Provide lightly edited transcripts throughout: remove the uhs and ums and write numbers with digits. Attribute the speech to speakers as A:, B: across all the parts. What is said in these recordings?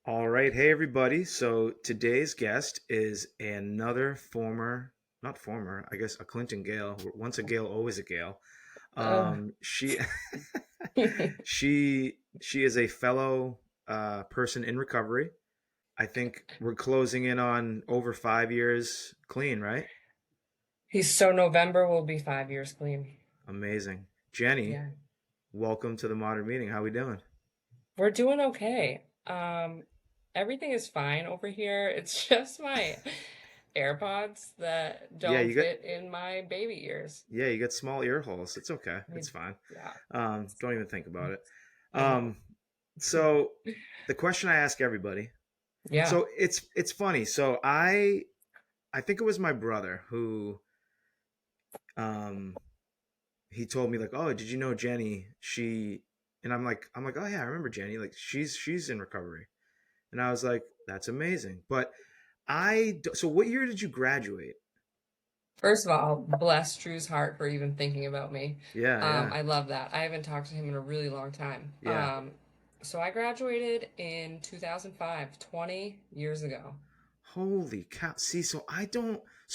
A: All right. Hey, everybody. So today's guest is another not former, I guess, a Clinton Gale. Once a Gale, always a Gale.
B: Uh,
A: She, she is a fellow person in recovery. I think we're closing in on over 5 years clean, right?
B: November will be 5 years clean.
A: Amazing. Jenny,
B: Yeah.
A: welcome to the Modern Meeting. How we doing?
B: We're doing okay. Everything is fine over here. It's just my AirPods that
A: Yeah,
B: don't
A: you got
B: fit in my baby ears.
A: yeah, you got small ear holes. It's okay. It's fine.
B: Yeah.
A: Don't even think about it.
B: I know.
A: Um, So the question I ask everybody.
B: Yeah.
A: So it's funny. So I think it was my brother who um he told me like, "Oh, did you know Jenny? She," and I'm like, "Oh yeah, I remember Jenny. Like she's in recovery." And I was like, "That's amazing." But so what year did you graduate?
B: First of all, bless Drew's heart for even thinking about me.
A: Yeah, yeah.
B: I love that. I haven't talked to him in a really long time.
A: Yeah.
B: So I graduated in 2005, 20 years ago.
A: Holy cow. See, so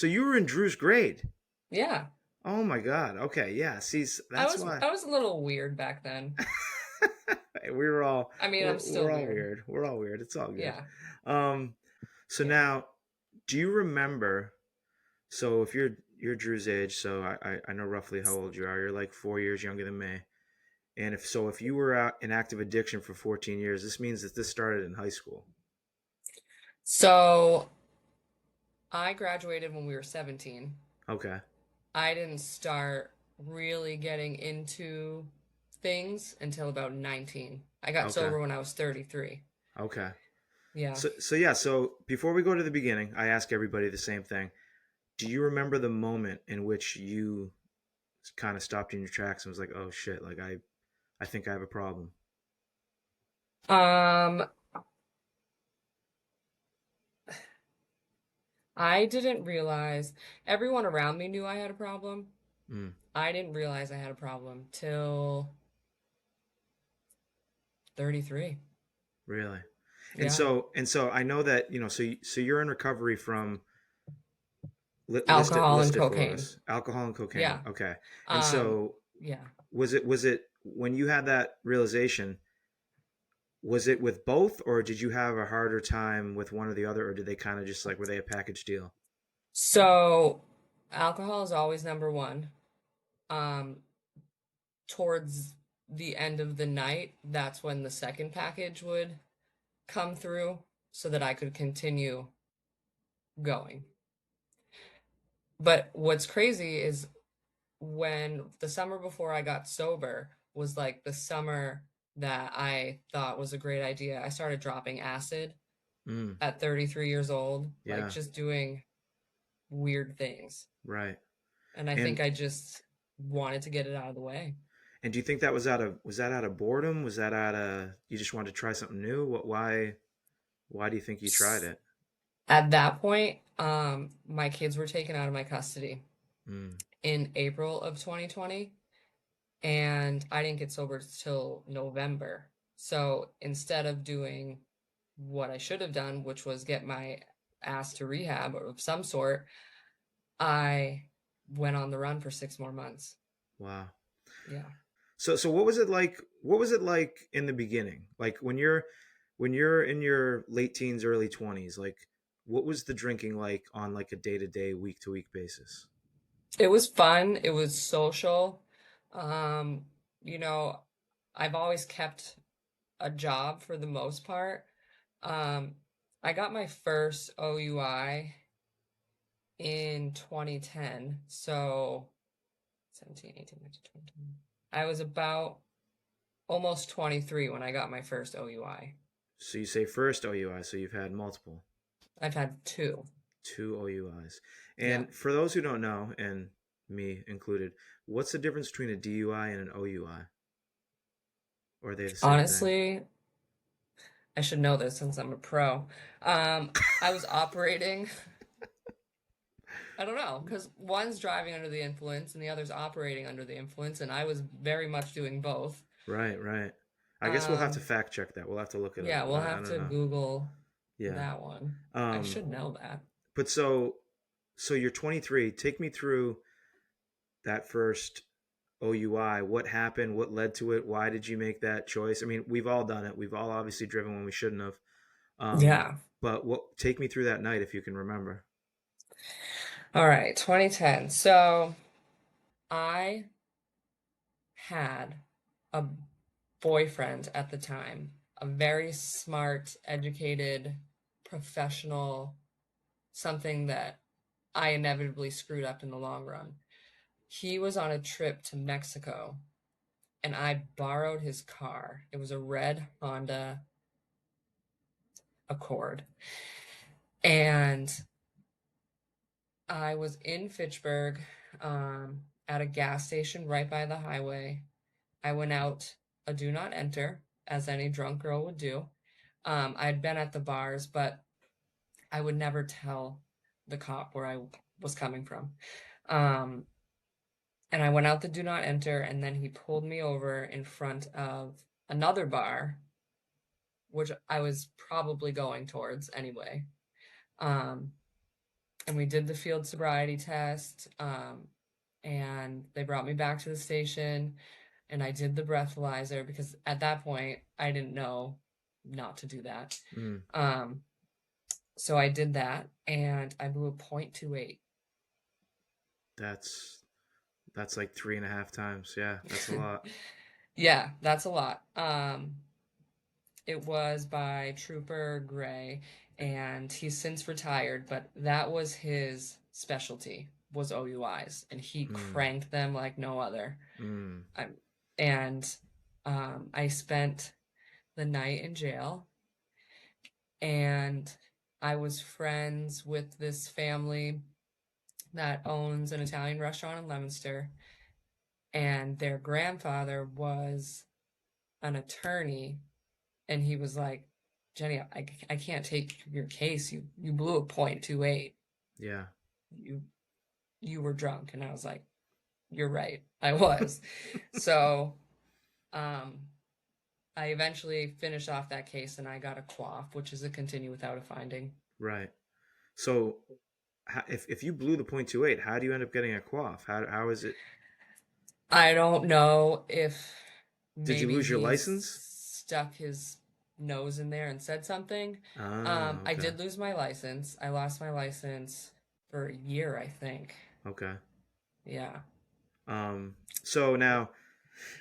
A: you were in Drew's grade.
B: Yeah.
A: Oh my God. Okay, yeah. See,
B: I
A: that's
B: was
A: why
B: I was a little weird back then.
A: we were all
B: I mean, I'm
A: we're
B: still
A: all
B: weird.
A: weird. We're all weird. It's all good.
B: Yeah,
A: Um, so
B: yeah.
A: now, do you remember? So if you're Drew's age, so I know roughly how old you are. You're like 4 years younger than me. And if you were out in active addiction for 14 years, this means that this started in high school.
B: So I graduated when we were 17.
A: Okay.
B: I didn't start really getting into things until about 19. I got
A: Okay.
B: sober when I was 33.
A: Okay.
B: Yeah.
A: So yeah. So before we go to the beginning, I ask everybody the same thing. Do you remember the moment in which you kind of stopped in your tracks and was like, "Oh shit! Like I think I have a problem."
B: Um, I didn't realize everyone around me knew I had a problem.
A: Mm,
B: I didn't realize I had a problem till 33.
A: really?
B: Yeah.
A: And so I know that so you're in recovery from
B: Alcohol and
A: list it for
B: cocaine.
A: us. Alcohol and cocaine.
B: Yeah.
A: Okay. And
B: Um,
A: so
B: yeah.
A: was it when you had that realization, was it with both, or did you have a harder time with one or the other, or did they kind of just like, were they a package deal?
B: So alcohol is always number one. Um, Towards the end of the night, that's when the second package would come through so that I could continue going. But what's crazy is when the summer before I got sober was like the summer that I thought was a great idea. I started dropping acid
A: Mm,
B: at 33 years old, like
A: yeah,
B: just doing weird things.
A: right.
B: And I think
A: And
B: I just wanted to get it out of the way.
A: and do you think that was that out of boredom? Was that out of you just wanted to try something new? Why do you think you tried it?
B: At that point, my kids were taken out of my custody
A: Mm,
B: in April of 2020, and I didn't get sober till November. So instead of doing what I should have done, which was get my ass to rehab of some sort, I went on the run for 6 more months.
A: wow.
B: Yeah.
A: So what was it like? What was it like in the beginning? Like when you're in your late teens, early 20s, like what was the drinking like on like a day-to-day, week-to-week basis?
B: It was fun. It was social. Um, you know, I've always kept a job for the most part. Um, I got my first OUI in 2010. So 17, 18, 19, 20. I was about almost 23 when I got my first OUI.
A: So you say first OUI, so you've had multiple,
B: I've had two.
A: two OUIs.
B: Yeah.
A: And for those who don't know, and me included, what's the difference between a DUI and an OUI? Or are they the same thing?
B: Honestly, I should know this since I'm a pro. I was operating, I don't know, because one's driving under the influence and the other's operating under the influence, and I was very much doing both.
A: Right, right. I guess we'll have to
B: Um,
A: fact check that. We'll have to look it up.
B: yeah, we'll
A: I
B: have
A: don't
B: to
A: know.
B: Google
A: Yeah.
B: that one. I
A: Um,
B: should know that.
A: but so you're 23. Take me through that first OUI. What happened? What led to it? Why did you make that choice? I mean, we've all done it. We've all obviously driven when we shouldn't have.
B: Yeah.
A: But what? Take me through that night if you can remember.
B: All right, 2010. So I had a boyfriend at the time, a very smart, educated, professional, something that I inevitably screwed up in the long run. He was on a trip to Mexico and I borrowed his car. It was a red Honda Accord. And I was in Fitchburg at a gas station right by the highway. I went out a do not enter, as any drunk girl would do. I'd been at the bars, but I would never tell the cop where I was coming from. Um, and I went out the do not enter, and then he pulled me over in front of another bar, which I was probably going towards anyway. Um, and we did the field sobriety test. And they brought me back to the station, and I did the breathalyzer because at that point I didn't know not to do that.
A: Mm,
B: Um, so I did that, and I blew a 0.28.
A: that's that's like three and a half times. Yeah, that's a lot.
B: Yeah, that's a lot. It was by Trooper Gray, and he's since retired, but that was his specialty, was OUIs, and he
A: Mm,
B: cranked them like no other.
A: mm,
B: Um, and I spent the night in jail, and I was friends with this family that owns an Italian restaurant in Leominster, and their grandfather was an attorney, and he was like, Jenny, I can't take your case. You blew a 0.28.
A: yeah.
B: You you were drunk. And I was like, you're right. I was. So um I eventually finished off that case and I got a quaff, which is a continue without a finding.
A: Right. So if you blew the 0.28, how do you end up getting a quaff? How is it?
B: I don't know if
A: Did you
B: maybe
A: lose your
B: he
A: license?
B: stuck his nose in there and said something.
A: Ah,
B: I
A: okay.
B: did lose my license. I lost my license for a year, I think.
A: Okay.
B: Yeah.
A: So now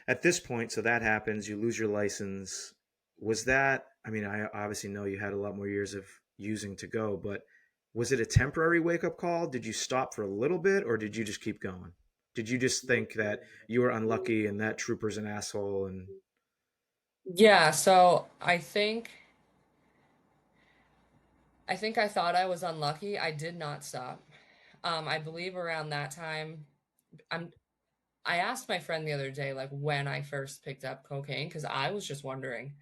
A: at this point, so that happens, you lose your license. Was that, I mean, I obviously know you had a lot more years of using to go, but was it a temporary wake up call? Did you stop for a little bit or did you just keep going? Did you just think that you were unlucky and that trooper's an asshole and
B: Yeah, so I think I thought I was unlucky. I did not stop. I believe around that time, I'm I asked my friend the other day like when I first picked up cocaine because I was just wondering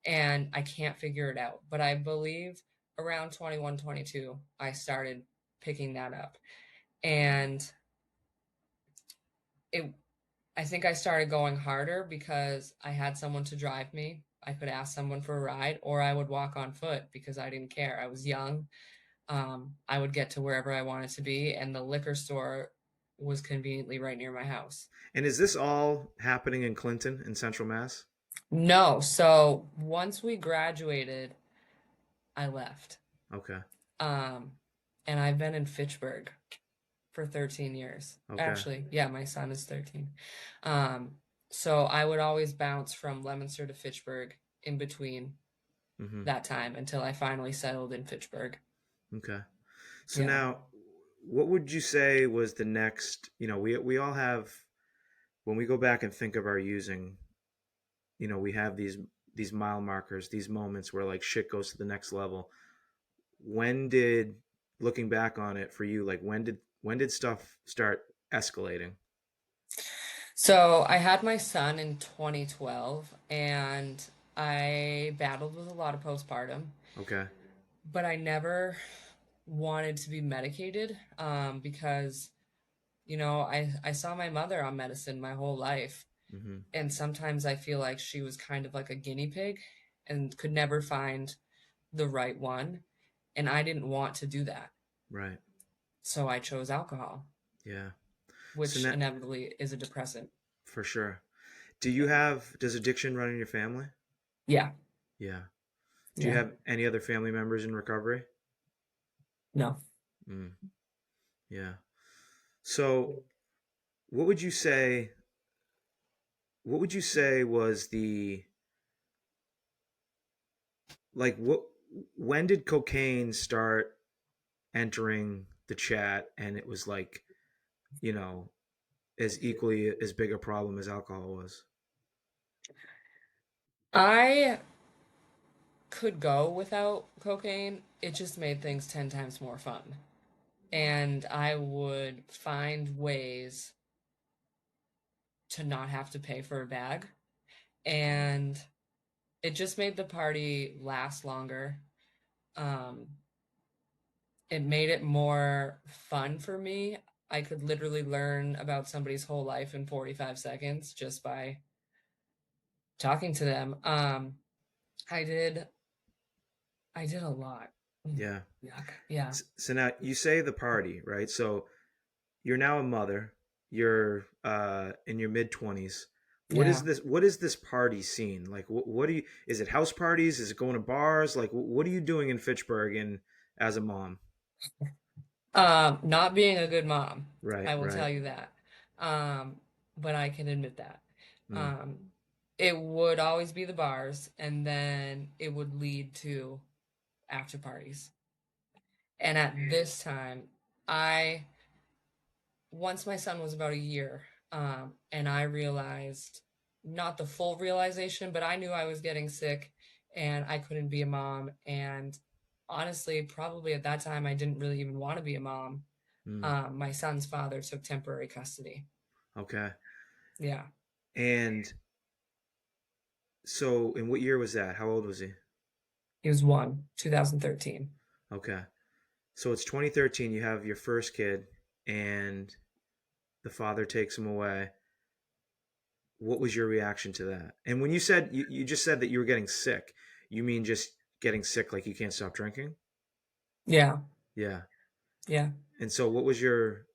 B: and I can't figure it out. But I believe around 21, 22, I started picking that up. And it I think I started going harder because I had someone to drive me. I could ask someone for a ride or I would walk on foot because I didn't care. I was young. I would get to wherever I wanted to be, and the liquor store was conveniently right near my house.
A: is this all happening in Clinton in Central Mass?
B: No, so once we graduated, I left.
A: Okay.
B: Um, and I've been in Fitchburg for 13 years.
A: Okay.
B: Actually, yeah, my son is 13. Um, so I would always bounce from Leominster to Fitchburg in between
A: Mhm.
B: that time until I finally settled in Fitchburg.
A: Okay. So
B: Yeah.
A: now what would you say was the next, we all have when we go back and think of our using, we have these mile markers, these moments where like shit goes to the next level. When did looking back on it for you, like when did stuff start escalating?
B: So I had my son in 2012 and I battled with a lot of postpartum,
A: Okay.
B: but I never wanted to be medicated because, I saw my mother on medicine my whole life.
A: Mm-hmm.
B: And sometimes I feel like she was kind of like a guinea pig and could never find the right one. And I didn't want to do that.
A: Right.
B: So I chose alcohol,
A: Yeah. So
B: which
A: now,
B: inevitably is a depressant.
A: for sure. Do you
B: Yeah.
A: have, does addiction run in your family?
B: Yeah.
A: Yeah. Do you
B: Yeah.
A: have any other family members in recovery?
B: No.
A: Mm, yeah. So, what would you say? What would you say was the like what? When did cocaine start entering the chat, and it was like you know as equally as big a problem as alcohol was?
B: I could go without cocaine. It just made things 10 times more fun. And I would find ways to not have to pay for a bag. And it just made the party last longer. Um, it made it more fun for me. I could literally learn about somebody's whole life in 45 seconds just by talking to them. I did I did a lot. Mm,
A: Yeah.
B: yuck. Yeah.
A: So now you say the party, right? So you're now a mother. You're in your mid 20s. What is
B: Yeah.
A: this? What is this party scene like? What do you? Is it house parties? Is it going to bars? Like, what are you doing in Fitchburg and as a mom?
B: Not being a good mom,
A: Right,
B: I will
A: right.
B: tell you that. Um, but I can admit that.
A: Mm,
B: Um, it would always be the bars, and then it would lead to after parties. And at this time, I once my son was about a year, and I realized not the full realization, but I knew I was getting sick and I couldn't be a mom. And honestly, probably at that time, I didn't really even want to be a mom.
A: mm,
B: My son's father took temporary custody.
A: okay.
B: Yeah,
A: And so, in what year was that? How old was he?
B: he was one, 2013.
A: Okay. So it's 2013. You have your first kid, and the father takes him away. What was your reaction to that? And when you said you just said that you were getting sick, you mean just getting sick like you can't stop drinking?
B: Yeah,
A: Yeah.
B: yeah.
A: And so what was your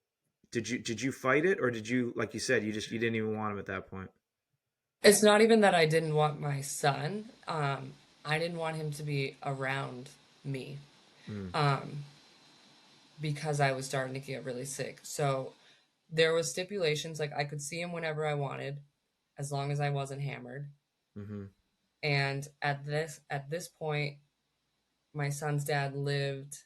A: did you fight it, or did you, like you said, you didn't even want him at that point?
B: It's not even that I didn't want my son. I didn't want him to be around me.
A: Mm,
B: Um, because I was starting to get really sick. So there was stipulations like I could see him whenever I wanted, as long as I wasn't hammered.
A: mm-hmm,
B: And at this point, my son's dad lived.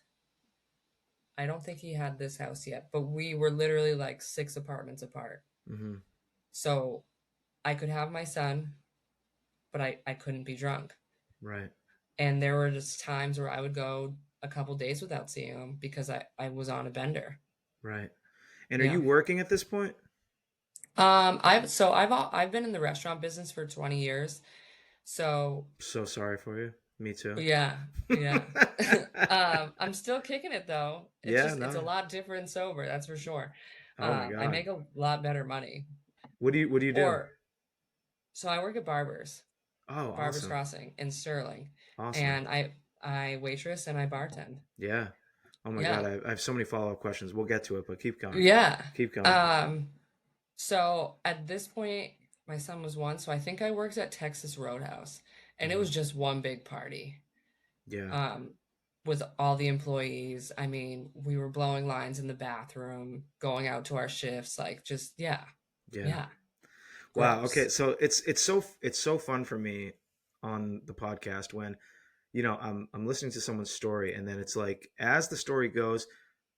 B: I don't think he had this house yet, but we were literally like 6 apartments apart.
A: mm-hmm.
B: So I could have my son, but I couldn't be drunk.
A: Right,
B: And there were just times where I would go a couple days without seeing him because I was on a bender.
A: right. And are
B: Yeah.
A: you working at this point?
B: I've been in the restaurant business for 20 years. So
A: So sorry for you. Me too.
B: yeah, yeah. I'm still kicking it though.
A: Yeah,
B: It's a
A: no.
B: lot different sober, that's for sure.
A: Oh my
B: I
A: God.
B: make a lot better money.
A: What do you do?
B: Or so I work at
A: Oh,
B: Barbers
A: awesome.
B: Crossing in Sterling,
A: Awesome.
B: and I waitress and I bartend.
A: Yeah. Oh my God.
B: Yeah,
A: I have so many follow-up questions. We'll get to it, but keep going.
B: yeah.
A: Keep going.
B: Um, so at this point, my son was one, so I think I worked at Texas Roadhouse, and it
A: Hmm.
B: was just one big party.
A: Yeah.
B: Um, with all the employees. I mean, we were blowing lines in the bathroom, going out to our shifts, like just yeah,
A: Yeah.
B: yeah,
A: Wow. Okay.
B: gross.
A: So it's so fun for me on the podcast when I'm listening to someone's story, and then it's like as the story goes,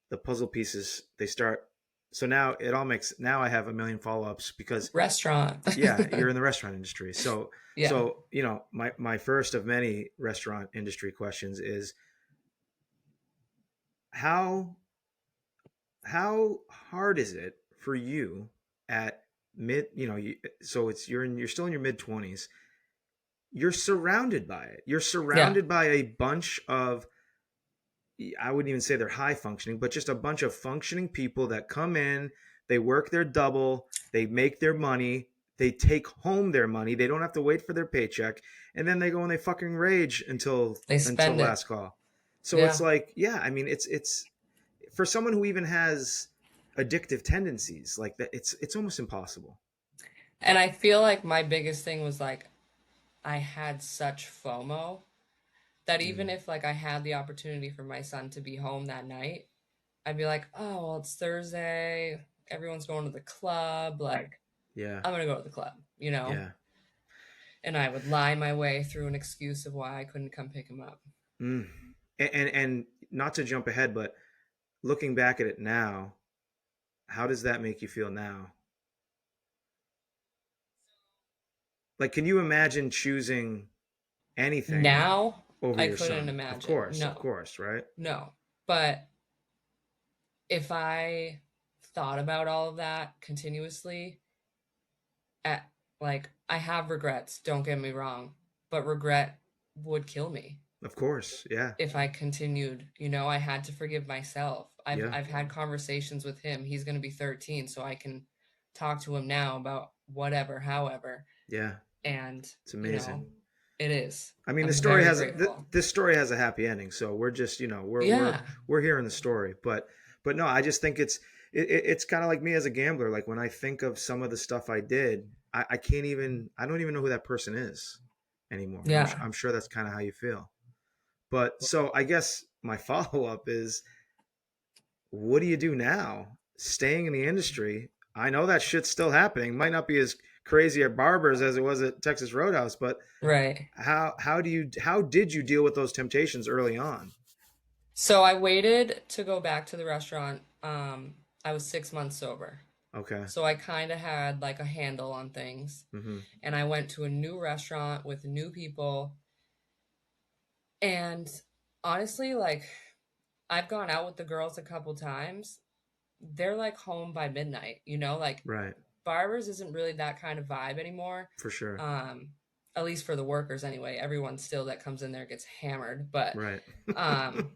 A: the puzzle pieces they start. So now it all makes, now I have a million follow-ups because
B: Restaurant.
A: yeah, you're in the restaurant industry. So
B: Yeah,
A: my first of many restaurant industry questions is how how hard is it for you at mid, so you're still in your mid 20s. You're surrounded by it. You're
B: yeah,
A: surrounded by a bunch of, I wouldn't even say they're high functioning, but just a bunch of functioning people that come in, they work their double, they make their money, They take home their money. They don't have to wait for their paycheck, and then they go and they fucking rage
B: They
A: until
B: spend it.
A: last call. So it's
B: Yeah.
A: like, yeah, I mean, it's for someone who even has addictive tendencies like that. It's almost impossible.
B: And I feel like my biggest thing was like I had such FOMO that even
A: Mm,
B: if like I had the opportunity for my son to be home that night, I'd be like, "Oh, well, it's Thursday. Everyone's going to the club. Like,
A: yeah,
B: I'm gonna go to the club, you know?"
A: yeah.
B: And I would lie my way through an excuse of why I couldn't come pick him up.
A: Mm. And not to jump ahead, but looking back at it now, how does that make you feel now? Like, can you imagine choosing anything
B: Now,
A: over
B: I
A: your
B: couldn't
A: son?
B: imagine.
A: Of
B: No,
A: course, right?
B: no. But if I thought about all of that continuously, at like I have regrets, don't get me wrong, but regret would kill me
A: Of course, yeah,
B: if I continued. You know, I had to forgive myself. I've
A: yeah,
B: I've had conversations with him. He's going to be 13, so I can talk to him now about whatever, however.
A: yeah.
B: And,
A: It's
B: you
A: amazing.
B: know, it is.
A: I mean,
B: I'm very grateful.
A: this story has a happy ending, so we're just
B: Yeah.
A: we're hearing the story, but no, I just think it's kind of like me as a gambler. Like when I think of some of the stuff I did, I can't even I don't even know who that person is anymore, and
B: Yeah.
A: I'm sure that's kind of how you feel. But so I guess my follow up is, what do you do now? Staying in the industry, I know that shit's still happening. Might not be as crazy at barbers as it was at Texas Roadhouse, but
B: Right.
A: how did you deal with those temptations early on?
B: So I waited to go back to the restaurant. I was 6 months sober.
A: Okay.
B: So I kind of had like a handle on things.
A: Mm-hmm.
B: And I went to a new restaurant with new people. And honestly, like I've gone out with the girls a couple times. They're like home by midnight, you know, like
A: Right.
B: barbers isn't really that kind of vibe anymore.
A: For sure.
B: Um, at least for the workers anyway. Everyone still that comes in there gets hammered, but
A: Right.
B: um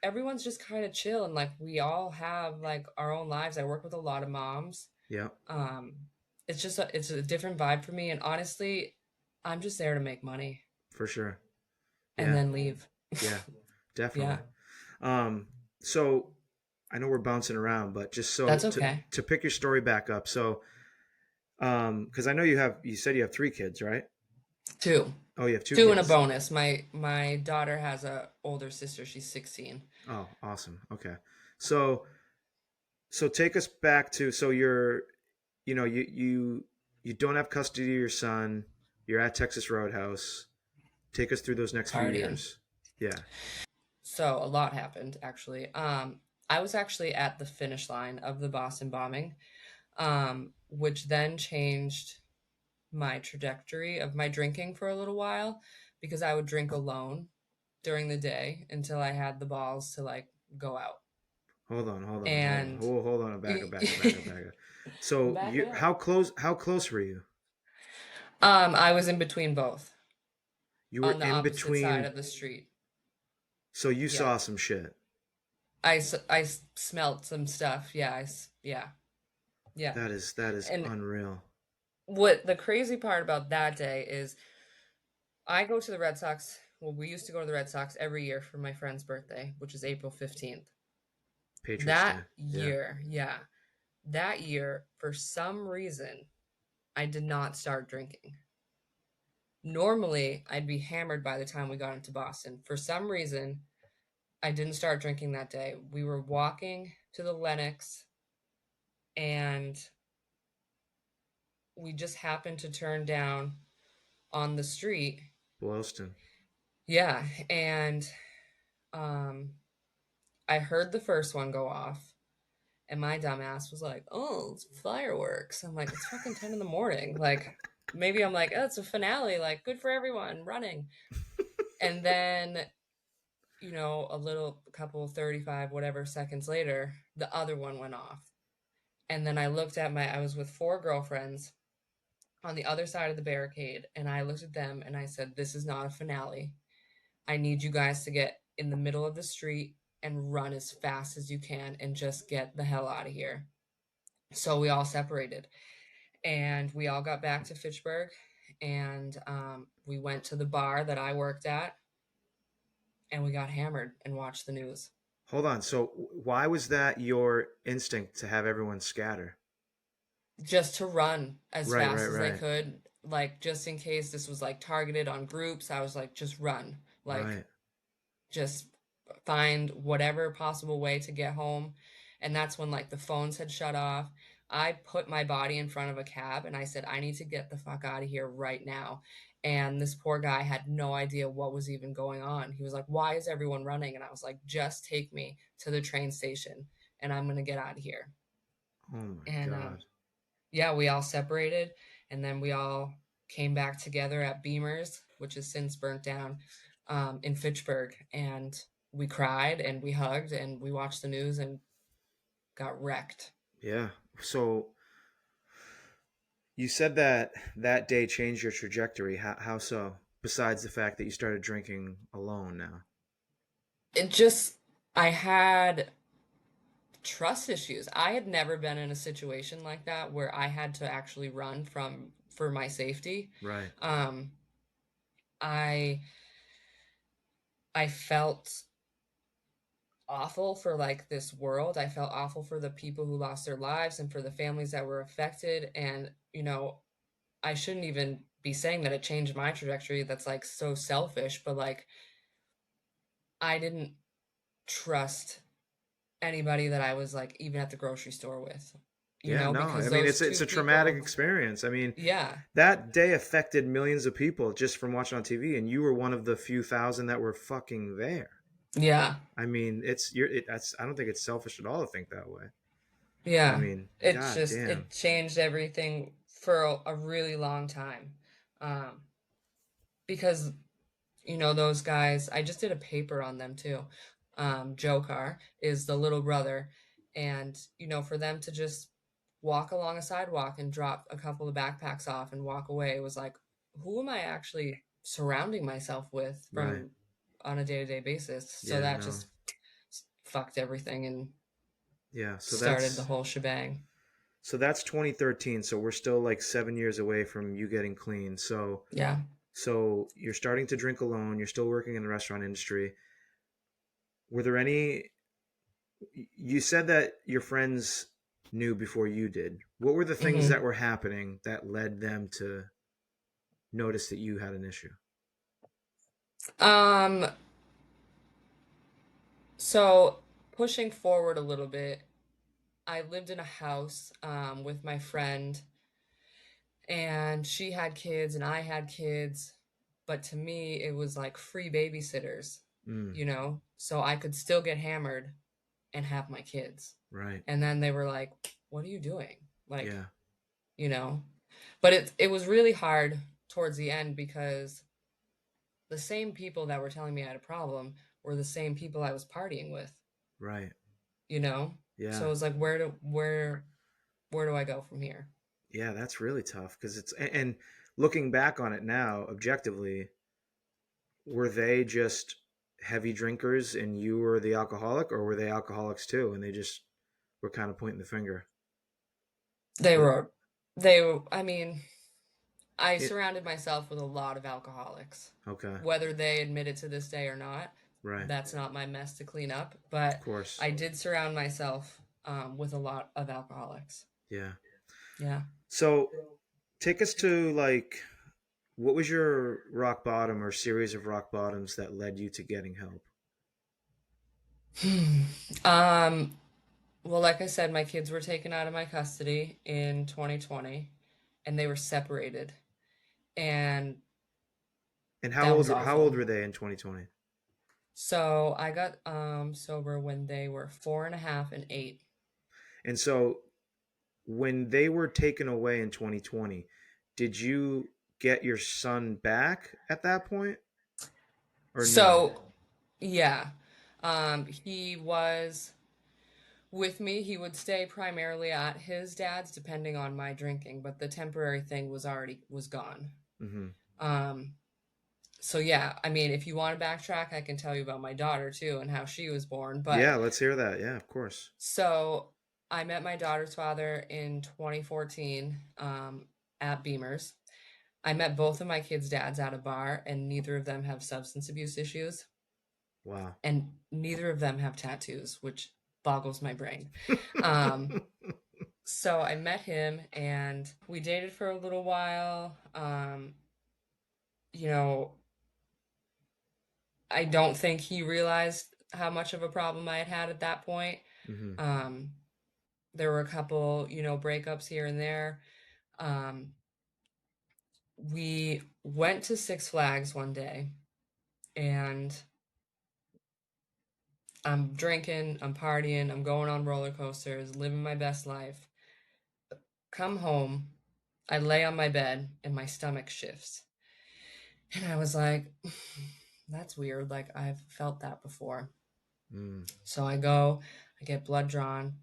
B: everyone's just kind of chill and like we all have like our own lives. I work with a lot of moms.
A: Yeah.
B: Um it's a different vibe for me and honestly, I'm just there to make money
A: For sure.
B: and
A: Yeah.
B: then leave.
A: Yeah. Definitely.
B: Yeah,
A: Um. So I know we're bouncing around, but just so
B: that's okay.
A: to pick your story back up. So because I know you said you have three kids, right?
B: Two.
A: Oh, you have two
B: Two and a
A: kids.
B: bonus. My daughter has a older sister. She's 16.
A: Oh, awesome. Okay. So take us back to, so you're, you don't have custody of your son. You're at Texas Roadhouse. Take us through those next few
B: Partying.
A: years. Yeah.
B: So a lot happened actually. I was actually at the finish line of the Boston bombing, which then changed my trajectory of my drinking for a little while because I would drink alone during the day until I had the balls to like go out.
A: Hold on.
B: And
A: Hold on. Back up. So
B: back it
A: you,
B: up.
A: how close were you?
B: I was in between both
A: You were
B: on the
A: in
B: opposite side
A: between.
B: of the street.
A: So you
B: Yep.
A: saw some shit.
B: I smelled some stuff. Yeah, yeah, yeah.
A: That is
B: And
A: unreal.
B: what the crazy part about that day is I go to the Red Sox. Well, we used to go to the Red Sox every year for my friend's birthday, which is April 15th.
A: Patriots
B: That
A: Day. Yeah.
B: year, yeah, that year, for some reason, I did not start drinking. Normally, I'd be hammered by the time we got into Boston. For some reason, I didn't start drinking that day. We were walking to the Lennox and we just happened to turn down on the street.
A: Boylston.
B: Yeah, and um I heard the first one go off and my dumbass was like, "Oh, it's fireworks." I'm like, "It's fucking 10 in the morning." Like maybe I'm like, "Oh, it's a finale, like good for everyone running." And then, you know, a couple 35 whatever seconds later, the other one went off. And then I was with four girlfriends on the other side of the barricade and I looked at them and I said, "This is not a finale. I need you guys to get in the middle of the street and run as fast as you can and just get the hell out of here." So we all separated. and we all got back to Fitchburg, and we went to the bar that I worked at, and we got hammered and watched the news.
A: Hold on. So why was that your instinct to have everyone scatter?
B: Just to run as
A: Right,
B: fast
A: right,
B: as they
A: right,
B: could, like just in case this was like targeted on groups. I was like, just run, like
A: right.
B: just find whatever possible way to get home. And that's when like the phones had shut off. I put my body in front of a cab and I said, I need to get the fuck out of here right now. And this poor guy had no idea what was even going on. He was like, why is everyone running? And I was like, just take me to the train station and I'm going to get out of here.
A: Oh my
B: And
A: God.
B: yeah, we all separated and then we all came back together at Beamer's, which has since burnt down, in Fitchburg. And we cried and we hugged and we watched the news and got wrecked.
A: Yeah. So you said that that day changed your trajectory. How so? Besides the fact that you started drinking alone now.
B: It just, I had trust issues. I had never been in a situation like that where I had to actually run from for my safety.
A: Right.
B: Um, I I felt awful for like this world. I felt awful for the people who lost their lives and for the families that were affected. And, I shouldn't even be saying that it changed my trajectory. That's like so selfish, but like I didn't trust anybody that I was like even at the grocery store with,
A: Yeah, no.
B: because
A: I mean,
B: those
A: it's
B: two
A: a traumatic
B: people,
A: experience. I mean,
B: yeah,
A: that day affected millions of people just from watching on TV, and you were one of the few thousand that were fucking there.
B: yeah,
A: I mean, that's I don't think it's selfish at all to think that way. I
B: yeah.
A: mean,
B: It's
A: god
B: just,
A: damn.
B: it changed everything for a really long time. Um, because those guys, I just did a paper on them too. Joe Carr is the little brother. And, for them to just walk along a sidewalk and drop a couple of backpacks off and walk away, it was like, who am I actually surrounding myself with
A: Right.
B: from on a day-to-day basis? So
A: Yeah,
B: that
A: no.
B: just fucked everything and
A: Yeah,
B: started the whole shebang.
A: so that's 2013, so we're still like 7 years away from you getting clean.
B: Yeah.
A: So you're starting to drink alone, you're still working in the restaurant industry. Were there any you said that your friends knew before you did. What were the things
B: hmm
A: that were happening that led them to notice that you had an issue?
B: Um, so pushing forward a little bit, I lived in a house with my friend, and she had kids, and I had kids. But to me, it was like free babysitters,
A: Mm,
B: so I could still get hammered and have my kids.
A: right.
B: And then they were like, "What are you doing?" Like,
A: Yeah.
B: you know. But it was really hard towards the end because the same people that were telling me I had a problem were the same people I was partying with,
A: Right.
B: you know? So
A: Yeah.
B: it was like, where do I go from here?
A: Yeah, that's really tough because and looking back on it now, objectively, were they just heavy drinkers and you were the alcoholic, or were they alcoholics too and they just were kind of pointing the finger?
B: They
A: What?
B: were they were I mean, I
A: It,
B: surrounded myself with a lot of alcoholics.
A: okay.
B: Whether they admit it to this day or not,
A: Right.
B: that's not my mess to clean up,
A: Of
B: but
A: course.
B: I did surround myself with a lot of alcoholics.
A: Yeah.
B: Yeah.
A: So take us to like what was your rock bottom or series of rock bottoms that led you to getting help?
B: um Well, like I said, my kids were taken out of my custody in 2020 and they were separated. And
A: And
B: that was
A: how old
B: awful.
A: were they in 2020?
B: So I got sober when they were 4.5 and 8.
A: And so when they were taken away in 2020, did you get your son back at that point or no?
B: So yeah. He was with me. He would stay primarily at his dad's depending on my drinking, but the temporary thing was gone.
A: Hmm.
B: Um so yeah, I mean, if you want to backtrack, I can tell you about my daughter too and how she was born. But
A: Yeah, let's hear that. Yeah, of course.
B: so I met my daughter's father in 2014 at Beamer's. I met both of my kids' dads at a bar, and neither of them have substance abuse issues,
A: Wow.
B: and neither of them have tattoos, which boggles my brain. Um, so I met him, and we dated for a little while. You know, I don't think he realized how much of a problem I had had at that point.
A: Hmm.
B: Um, there were a couple, breakups here and there. Um, we went to Six Flags one day, and I'm drinking, I'm partying, I'm going on roller coasters, living my best life. Come home, I lay on my bed, and my stomach shifts. And I was like, that's weird. Like, I've felt that before.
A: Mm.
B: So I go, I get blood drawn.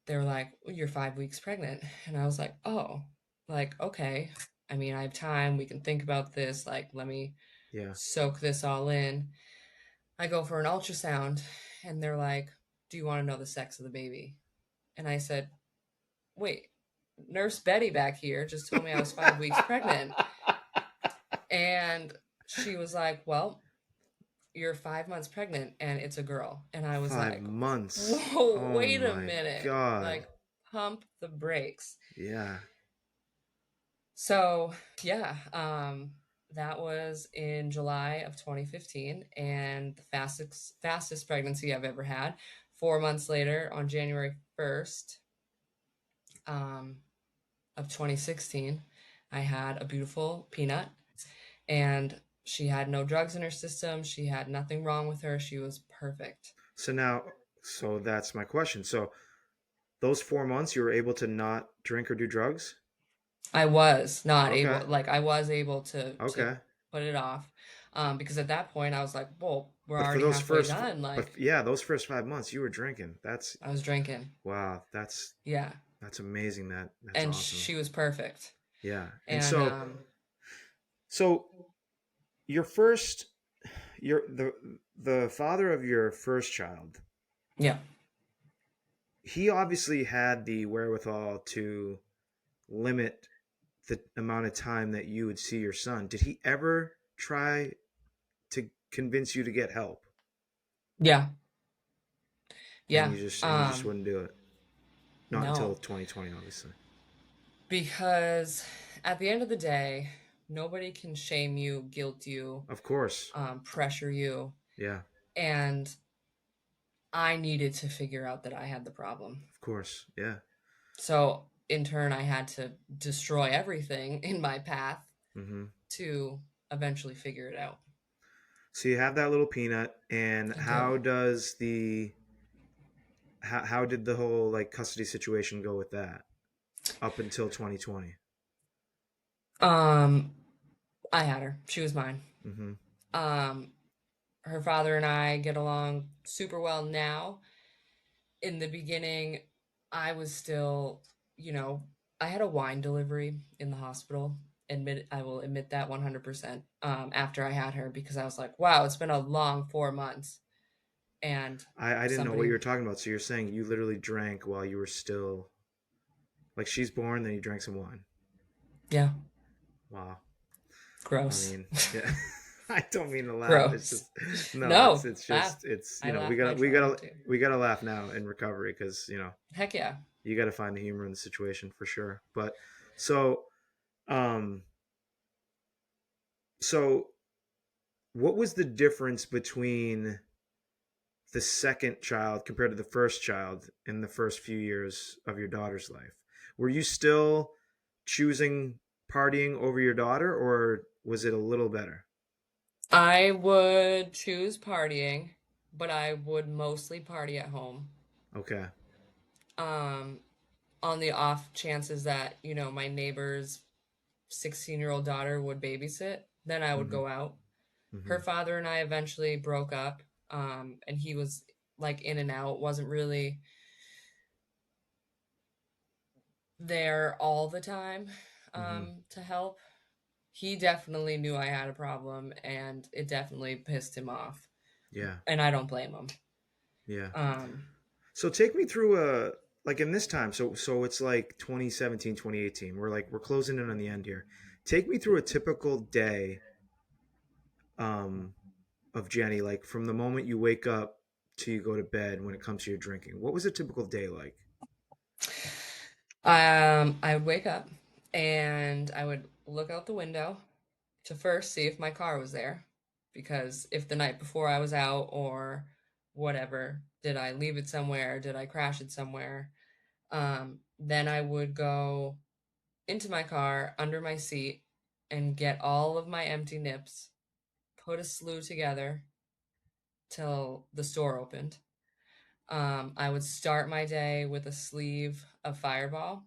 B: They were like, well, you're 5 weeks pregnant. And I was like, oh, like, okay. I mean, I have time. We can think about this. Like, let me
A: Yeah.
B: soak this all in. I go for an ultrasound, and they're like, do you want to know the sex of the baby? And I said, wait, Nurse Betty back here just told me I was 5 weeks pregnant. And she was like, well, you're 5 months pregnant and it's a girl. And I was
A: Five
B: like,
A: months.
B: whoa,
A: Oh
B: wait a
A: my
B: minute.
A: God.
B: Like, pump the brakes.
A: Yeah.
B: So, yeah, that was in July of 2015, and the fastest pregnancy I've ever had. 4 months later, on January 1st, um, of 2016, I had a beautiful peanut, and she had no drugs in her system. She had nothing wrong with her. She was perfect.
A: So now, so that's my question. So those 4 months, you were able to not drink or do drugs?
B: I was not able,
A: Okay.
B: like, I was able to
A: Okay.
B: put it off, because at that point I was like, well, we're
A: But for
B: already
A: those
B: halfway
A: first,
B: done.
A: but
B: Like,
A: yeah, those first 5 months, you were drinking. That's
B: I was drinking.
A: wow.
B: Yeah.
A: That's amazing. That's
B: And
A: awesome.
B: she was perfect.
A: Yeah. And
B: And
A: so your first, your the father of your first child,
B: yeah.
A: he obviously had the wherewithal to limit the amount of time that you would see your son. Did he ever try to convince you to get help?
B: Yeah.
A: And
B: Yeah.
A: you just wouldn't do it. Not until
B: No.
A: 2020, obviously.
B: Because at the end of the day, nobody can shame you, guilt you,
A: Of course.
B: pressure you.
A: Yeah.
B: And I needed to figure out that I had the problem.
A: Of course. Yeah.
B: So in turn, I had to destroy everything in my path
A: Hmm.
B: to eventually figure it out.
A: So you have that little peanut, and
B: I do.
A: how did the whole like custody situation go with that up until 2020?
B: Um, I had her. She was mine.
A: Mm-hmm.
B: Um, her father and I get along super well now. In the beginning, I was still, you know, I had a wine delivery in the hospital. I will admit that 100%. After I had her, because I was like, wow, it's been a long 4 months, and
A: I didn't know what
B: somebody,
A: you were talking about. So you're saying you literally drank while you were still like she's born, then you drank some wine.
B: yeah,
A: Wow. I
B: gross.
A: mean, yeah. I don't mean to laugh. It's
B: Gross.
A: just no.
B: No, laugh.
A: It's
B: I
A: we
B: laugh my
A: gotta
B: tail off too.
A: we gotta laugh now in recovery because
B: Heck yeah.
A: you gotta find the humor in the situation for sure. But so um so what was the difference between the second child compared to the first child in the first few years of your daughter's life? Were you still choosing partying over your daughter, or was it a little better?
B: I would choose partying, but I would mostly party at home.
A: Okay.
B: Um, on the off chances that, my neighbor's 16-year-old daughter would babysit, then I would
A: Mm-hmm.
B: go out. Her
A: Mm-hmm.
B: father and I eventually broke up, and he was like in and out, wasn't really there all the time
A: Mm-hmm.
B: to help. He definitely knew I had a problem, and it definitely pissed him off.
A: Yeah.
B: And I don't blame him.
A: Yeah.
B: Um,
A: So take me through a like in this time, so it's like 2017, 2018. We're closing in on the end here. Take me through a typical day um of Jenny, like from the moment you wake up to you go to bed when it comes to your drinking. What was a typical day like?
B: I would wake up and I would look out the window to first see if my car was there. Because if the night before I was out or whatever, did I leave it somewhere? Did I crash it somewhere? Then I would go into my car under my seat and get all of my empty nips, put a slew together till the store opened. I would start my day with a sleeve of Fireball,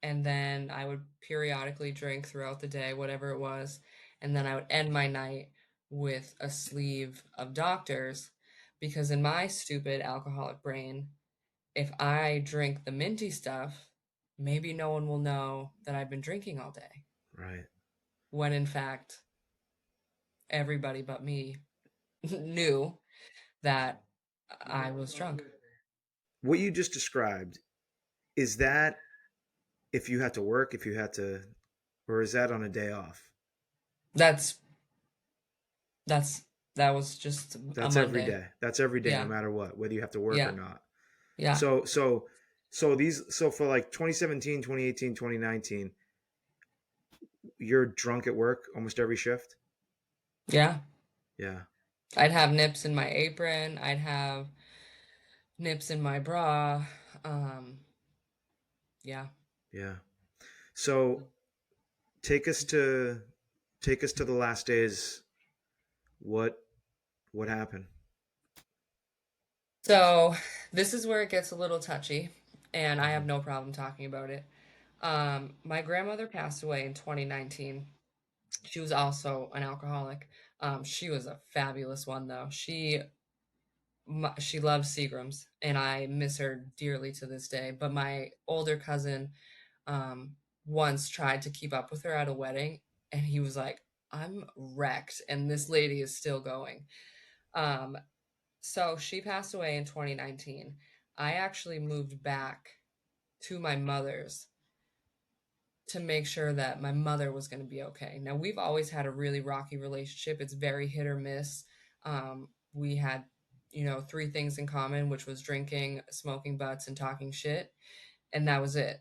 B: and then I would periodically drink throughout the day, whatever it was, and then I would end my night with a sleeve of Doctors, because in my stupid alcoholic brain, if I drink the minty stuff, maybe no one will know that I've been drinking all day.
A: Right.
B: When in fact, everybody but me knew that I was drunk.
A: What you just described, is that if you had to work, if you had to, or is that on a day off?
B: That's that's that was just a
A: That's every
B: Monday.
A: day. That's every day, no
B: Yeah.
A: matter what, whether you have to work or
B: Yeah.
A: not.
B: Yeah.
A: So for like 2017, 2018, 2019, you're drunk at work almost every shift?
B: Yeah.
A: Yeah.
B: I'd have nips in my apron. I'd have nips in my bra. Um, yeah.
A: Yeah. So take us to take us to the last days. What what happened?
B: So this is where it gets a little touchy, and I have no problem talking about it. My grandmother passed away in 2019. She was also an alcoholic. She was a fabulous one, though. She loves Seagrams, and I miss her dearly to this day. But my older cousin um, once tried to keep up with her at a wedding, and he was like, "I'm wrecked," and this lady is still going. Um, so she passed away in 2019. I actually moved back to my mother's to make sure that my mother was going to be okay. Now, we've always had a really rocky relationship. It's very hit or miss. We had, three things in common, which was drinking, smoking butts, and talking shit. And that was it.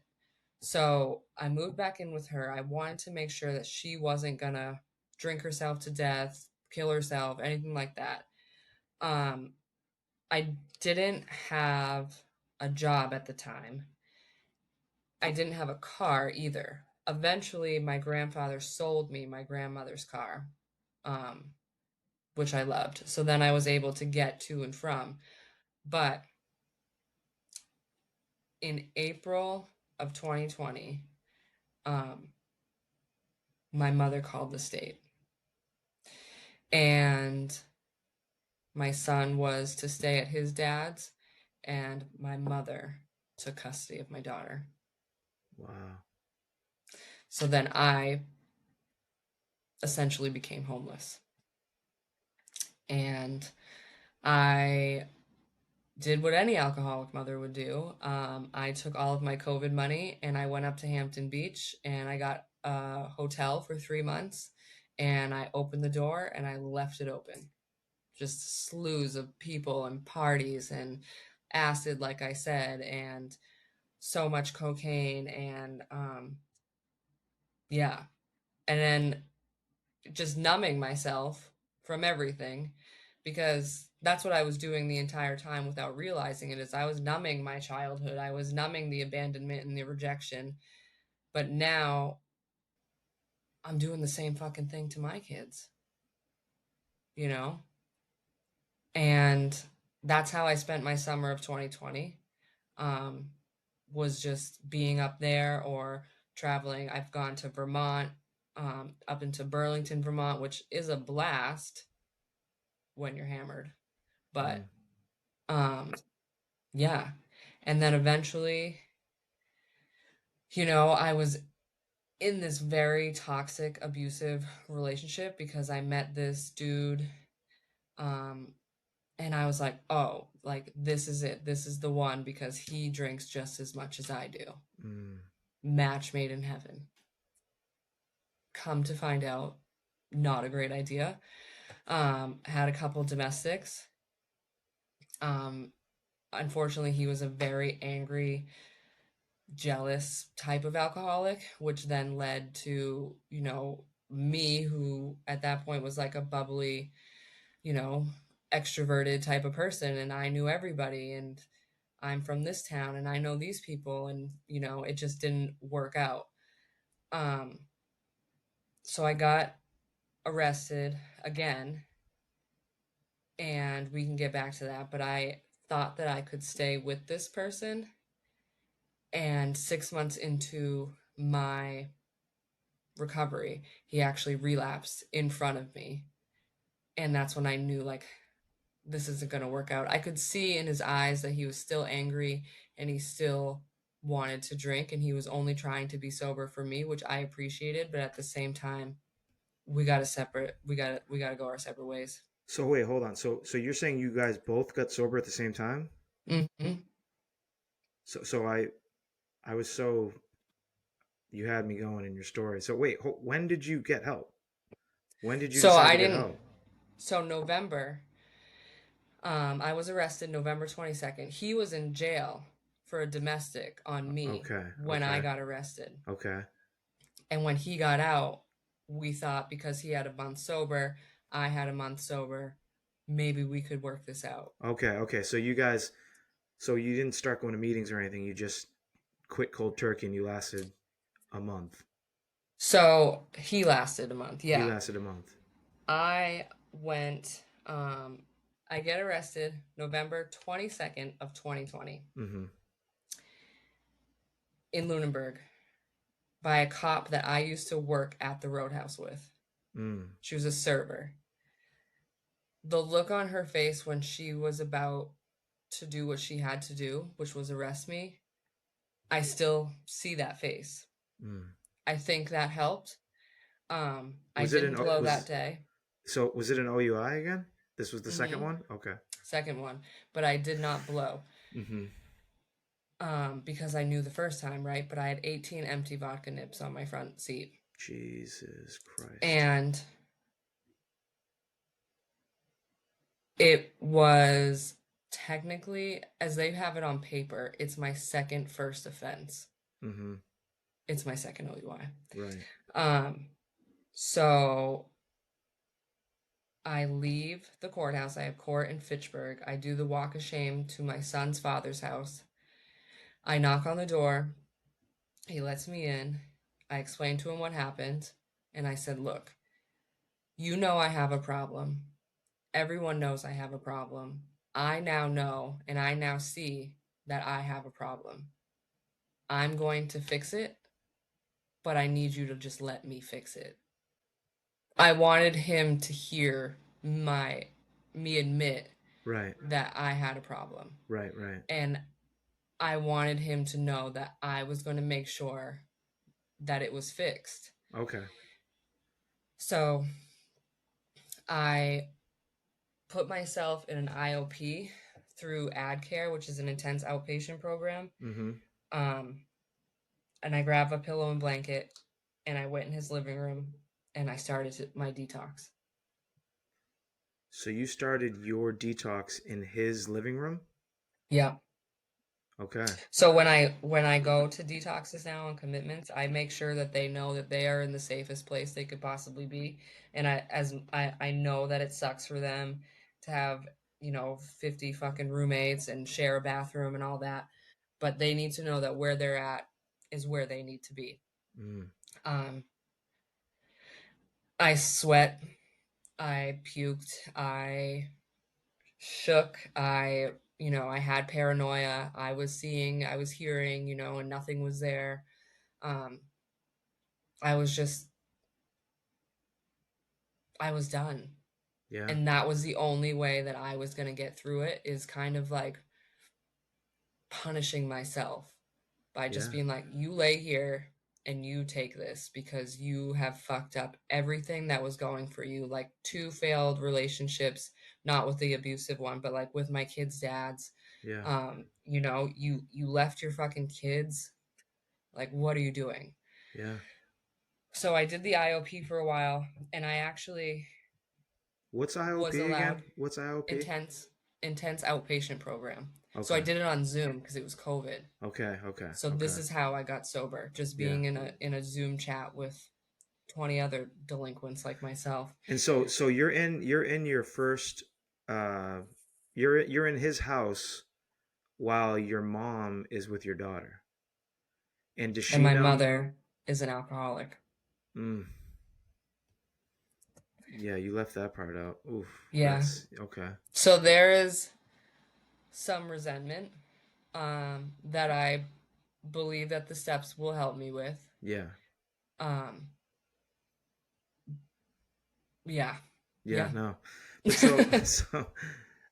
B: So I moved back in with her. I wanted to make sure that she wasn't going to drink herself to death, kill herself, anything like that. Um, I didn't have a job at the time. I didn't have a car either. Eventually, my grandfather sold me my grandmother's car, um, which I loved. So then I was able to get to and from. But in April of 2020, um, my mother called the state, and my son was to stay at his dad's, and my mother took custody of my daughter.
A: Wow.
B: So then I essentially became homeless. And I did what any alcoholic mother would do. I took all of my COVID money and I went up to Hampton Beach and I got a hotel for 3 months and I opened the door and I left it open. Just slews of people and parties and acid, like I said, and so much cocaine and yeah. And then just numbing myself from everything because that's what I was doing the entire time without realizing it is I was numbing my childhood. I was numbing the abandonment and the rejection. But now I'm doing the same fucking thing to my kids, you know? And that's how I spent my summer of 2020. Um, was just being up there or traveling. I've gone to Vermont, up into Burlington, Vermont, which is a blast when you're hammered. But
A: Mm.
B: um yeah. And then eventually, I was in this very toxic, abusive relationship because I met this dude. Um And I was like, oh, like this is it. This is the one because he drinks just as much as I do.
A: Mm.
B: Match made in heaven. Come to find out, not a great idea. Had a couple domestics. Um, Unfortunately, he was a very angry, jealous type of alcoholic, which then led to, me, who at that point was like a bubbly, you know, extroverted type of person. And I knew everybody. And I'm from this town and I know these people. And, it just didn't work out. Um, so I got arrested again. And we can get back to that. But I thought that I could stay with this person. And 6 months into my recovery, he actually relapsed in front of me. And that's when I knew, like, this isn't going to work out. I could see in his eyes that he was still angry and he still wanted to drink and he was only trying to be sober for me, which I appreciated, but at the same time, we got to go our separate ways.
A: So wait, hold on. So you're saying you guys both got sober at the same time?
B: Hmm.
A: So I was so you had me going in your story. So wait, when did you get help? When did you
B: So
A: decide
B: I
A: to get
B: didn't
A: help?
B: so November, I was arrested November 22nd. He was in jail for a domestic on me
A: Okay,
B: when I
A: okay,
B: got arrested.
A: okay,
B: And when he got out, we thought because he had a month sober, I had a month sober, maybe we could work this out.
A: okay. So you didn't start going to meetings or anything. You just quit cold turkey, and you lasted a month.
B: So he lasted a month.
A: He
B: Yeah.
A: lasted a month.
B: I went, I get arrested November 22nd of 2020
A: Mm-hmm.
B: in Lunenburg by a cop that I used to work at the Roadhouse with.
A: Mm.
B: She was a server. The look on her face when she was about to do what she had to do, which was arrest me, I still see that face.
A: Mm.
B: I think that helped. I
A: Was it
B: didn't
A: an
B: blow that day.
A: was it an OUI again? This was the second
B: Mm-hmm.
A: one. Okay.
B: Second one, but I did not blow.
A: Mm-hmm.
B: Because I knew the first time, right? But I had 18 empty vodka nips on my front seat.
A: Jesus Christ.
B: And it was technically, as they have it on paper, it's my second first offense.
A: Mm-hmm.
B: It's my second OUI.
A: Right.
B: Um, so I leave the courthouse. I have court in Fitchburg. I do the walk of shame to my son's father's house. I knock on the door. He lets me in. I explain to him what happened. And I said, look, you know I have a problem. Everyone knows I have a problem. I now know and I now see that I have a problem. I'm going to fix it, but I need you to just let me fix it. I wanted him to hear me admit
A: Right.
B: that I had a problem.
A: Right. Right.
B: And I wanted him to know that I was going to make sure that it was fixed.
A: Okay.
B: So I put myself in an IOP through AdCare, which is an intense outpatient program.
A: Mm-hmm.
B: Um, and I grabbed a pillow and blanket and I went in his living room and I started my detox.
A: So you started your detox in his living room?
B: Yeah.
A: Okay.
B: So when I go to detoxes now and commitments, I make sure that they know that they are in the safest place they could possibly be. And I know that it sucks for them to have, 50 fucking roommates and share a bathroom and all that. But they need to know that where they're at is where they need to be.
A: Mm.
B: Um, I sweat, I puked, I shook, I had paranoia, I was seeing, I was hearing, and nothing was there. Um, I was just, I was done.
A: Yeah.
B: And that was the only way that I was going to get through it, is kind of like punishing myself by just
A: Yeah.
B: being like, you lay here and you take this because you have fucked up everything that was going for you. Like two failed relationships not with the abusive one, but like with my kids' dads.
A: Yeah.
B: You know, you left your fucking kids. Like, what are you doing?
A: Yeah.
B: So I did the IOP for a while, and I actually
A: What's
B: was
A: IOP
B: allowed
A: again? What's IOP?
B: intense intense outpatient program. So I
A: Okay.
B: did it on Zoom because it was COVID.
A: Okay. Okay.
B: So this
A: Okay.
B: is how I got sober, just
A: Yeah.
B: being in a Zoom chat with 20 other delinquents like myself.
A: And so you're in your first uh you're in his house while your mom is with your daughter. And does
B: And
A: she
B: my
A: know?
B: mother is an alcoholic.
A: Mm, yeah, you left that part out. Oof,
B: Yeah.
A: that's okay.
B: So there is some resentment that I believe that the steps will help me with.
A: Yeah.
B: Um, yeah.
A: Yeah,
B: Yeah.
A: no. But so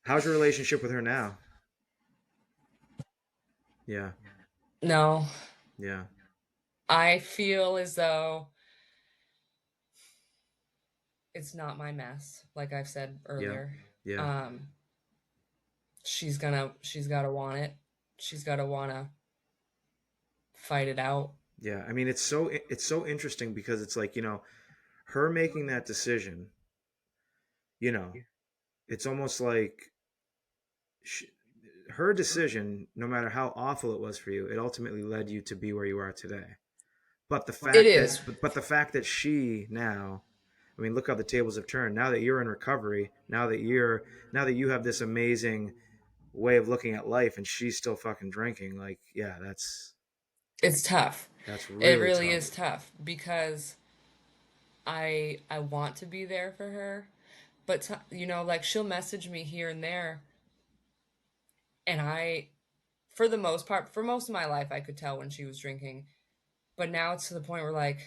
A: how's your relationship with her now? Yeah.
B: No,
A: Yeah.
B: I feel as though it's not my mess, like I've said
A: Yeah.
B: earlier.
A: Yeah.
B: Um, she's gotta want it. She's gotta wanna fight it out.
A: Yeah. I mean, it's so interesting because it's like, her making that decision, you know, it's almost like she, her decision, no matter how awful it was for you, it ultimately led you to be where you are today. But the
B: It
A: fact
B: is.
A: that but the fact that she now, I mean, look how the tables have turned. Now that you're in recovery, now that you have this amazing way of looking at life and she's still fucking drinking, like, yeah,
B: It's tough.
A: that's
B: It
A: really
B: really
A: tough.
B: is tough because I want to be there for her, but you know, like she'll message me here and there, and for the most part, for most of my life, I could tell when she was drinking. But now it's to the point where, like,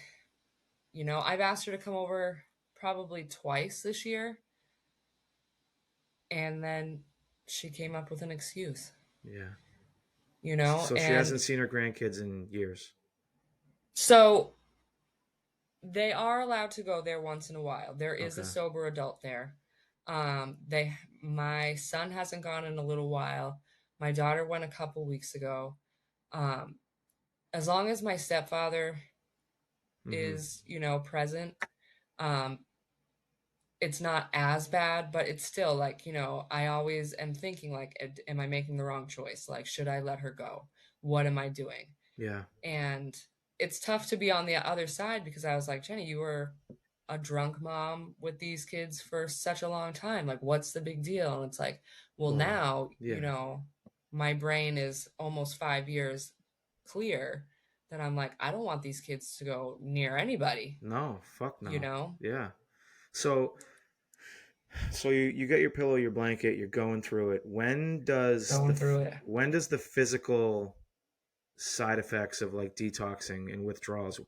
B: you know, I've asked her to come over probably twice this year, and then she came up with an excuse,
A: Yeah.
B: you know?
A: So she hasn't
B: And
A: seen her grandkids in years.
B: so they are allowed to go there once in a while. There is a
A: Okay.
B: sober adult there. My son hasn't gone in a little while. My daughter went a couple weeks ago. Um, as long as my stepfather
A: Mm-hmm.
B: is, you know, present, um, it's not as bad, but it's still like, you know, I always am thinking like, am I making the wrong choice? Like, should I let her go? What am I doing?
A: Yeah.
B: And it's tough to be on the other side because I was like, Jenny, you were a drunk mom with these kids for such a long time. Like, what's the big deal? And it's like, well,
A: Well,
B: now, you
A: yeah.
B: know, my brain is almost 5 years clear that I'm like, I don't want these kids to go near anybody,
A: No, fuck
B: you
A: no.
B: know,
A: Yeah. So you get your pillow, your blanket, you're going through it.
B: going through it.
A: When does the physical side effects of like detoxing and withdrawals,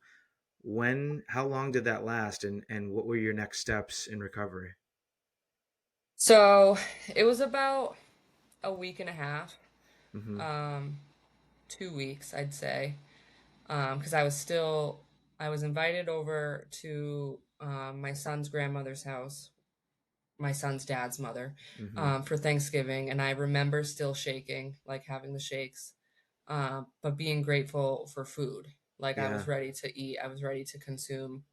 A: how long did that last, and what were your next steps in recovery?
B: So it was about a week and a half,
A: Mm-hmm.
B: um, 2 weeks, I'd say. Because I was invited over to my son's grandmother's house, my son's dad's mother,
A: Mm-hmm.
B: for Thanksgiving, and I remember still shaking, like having the shakes, but being grateful for food. Like I
A: Yeah.
B: was ready to eat, I was ready to consume,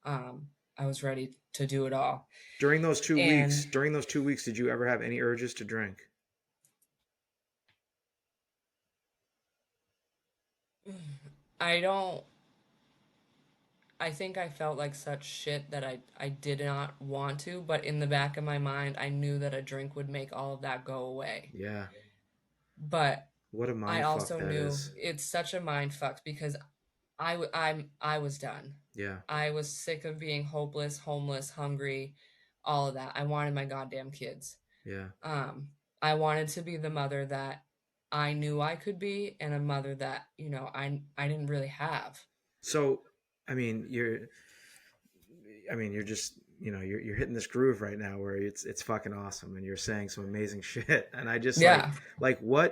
B: um, I was ready to do it all. And
A: During those 2 weeks, did you ever have any urges to drink?
B: I don't I think I felt like such shit that I did not want to, but in the back of my mind, I knew that a drink would make all of that go away.
A: Yeah.
B: But
A: What a
B: I
A: mind fuck
B: also
A: that
B: knew
A: is.
B: it's such a mind fuck because I was done.
A: Yeah.
B: I was sick of being hopeless, homeless, hungry, all of that. I wanted my goddamn kids.
A: Yeah.
B: Um, I wanted to be the mother that I knew I could be, and a mother that you know I didn't really have.
A: So, I mean, you're just, you're hitting this groove right now where it's fucking awesome, and you're saying some amazing shit, and I just
B: Yeah,
A: like we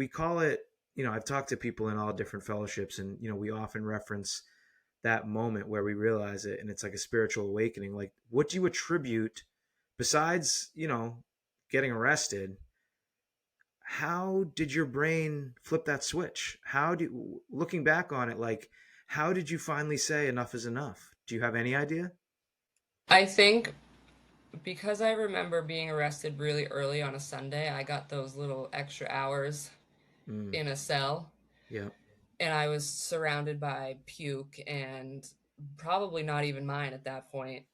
A: call it, I've talked to people in all different fellowships, and we often reference that moment where we realize it, and it's like a spiritual awakening. Like, what do you attribute besides, getting arrested, how did your brain flip that switch? Looking back on it, like, how did you finally say enough is enough? Do you have any idea?
B: I think because I remember being arrested really early on a Sunday, I got those little extra hours
A: Mm,
B: in a cell,
A: yeah,
B: and I was surrounded by puke and probably not even mine at that point.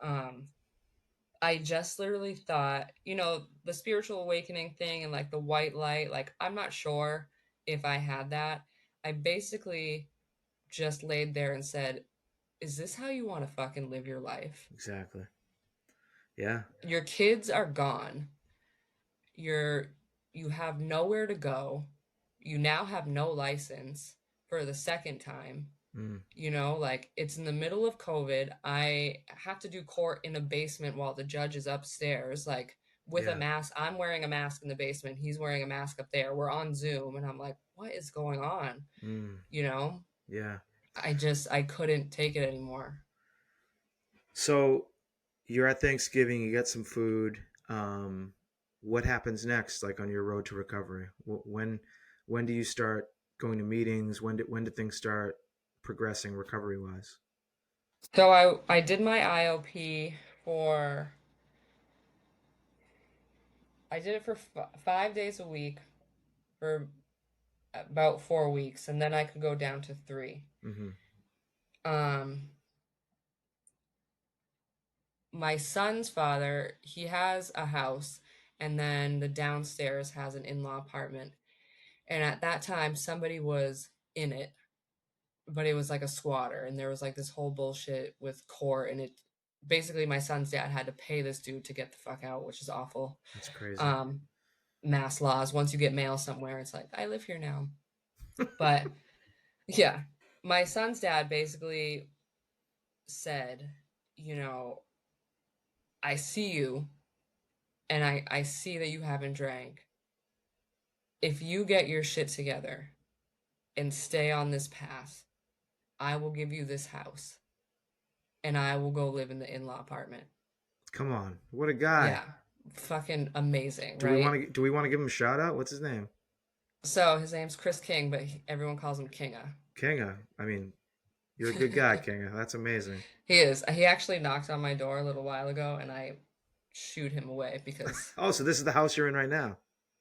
B: I just literally thought, the spiritual awakening thing and like the white light, like I'm not sure if I had that. I basically just laid there and said, "Is this how you want to fucking live your life?
A: exactly. Yeah.
B: Your kids are gone. You're you have nowhere to go. You now have no license for the second time.
A: Mm,
B: Like it's in the middle of COVID. I have to do court in a basement while the judge is upstairs, like with a
A: yeah.
B: mask. I'm wearing a mask in the basement. He's wearing a mask up there. We're on Zoom, and I'm like, what is going on?
A: Mm,
B: You know,
A: yeah.
B: I couldn't take it anymore.
A: So you're at Thanksgiving, you get some food. What happens next, like on your road to recovery? When do you start going to meetings? When did things start progressing recovery wise?
B: So I did my IOP for I did it for 5 days a week for about 4 weeks, and then I could go down to three.
A: Mm-hmm.
B: Um, my son's father, he has a house, and then the downstairs has an in-law apartment. And at that time, somebody was in it, but it was like a squatter, and there was like this whole bullshit with court, and it basically my son's dad had to pay this dude to get the fuck out, which is awful.
A: That's crazy.
B: Um, Mass laws. Once you get mail somewhere, it's like I live here now. But yeah, my son's dad basically said, you know, I see you and I see that you haven't drank. If you get your shit together and stay on this path, I will give you this house and I will go live in the in-law apartment.
A: Come on, what a guy.
B: Yeah, fucking amazing,
A: Do we want
B: right?
A: to do we want to give him a shout out? What's his name?
B: So his name's Chris King, but everyone calls him Kinga.
A: Kinga. I mean, you're a good guy, Kinga. That's amazing.
B: He is. He actually knocked on my door a little while ago, and I shooed him away because,
A: Oh, so this is the house you're in right now.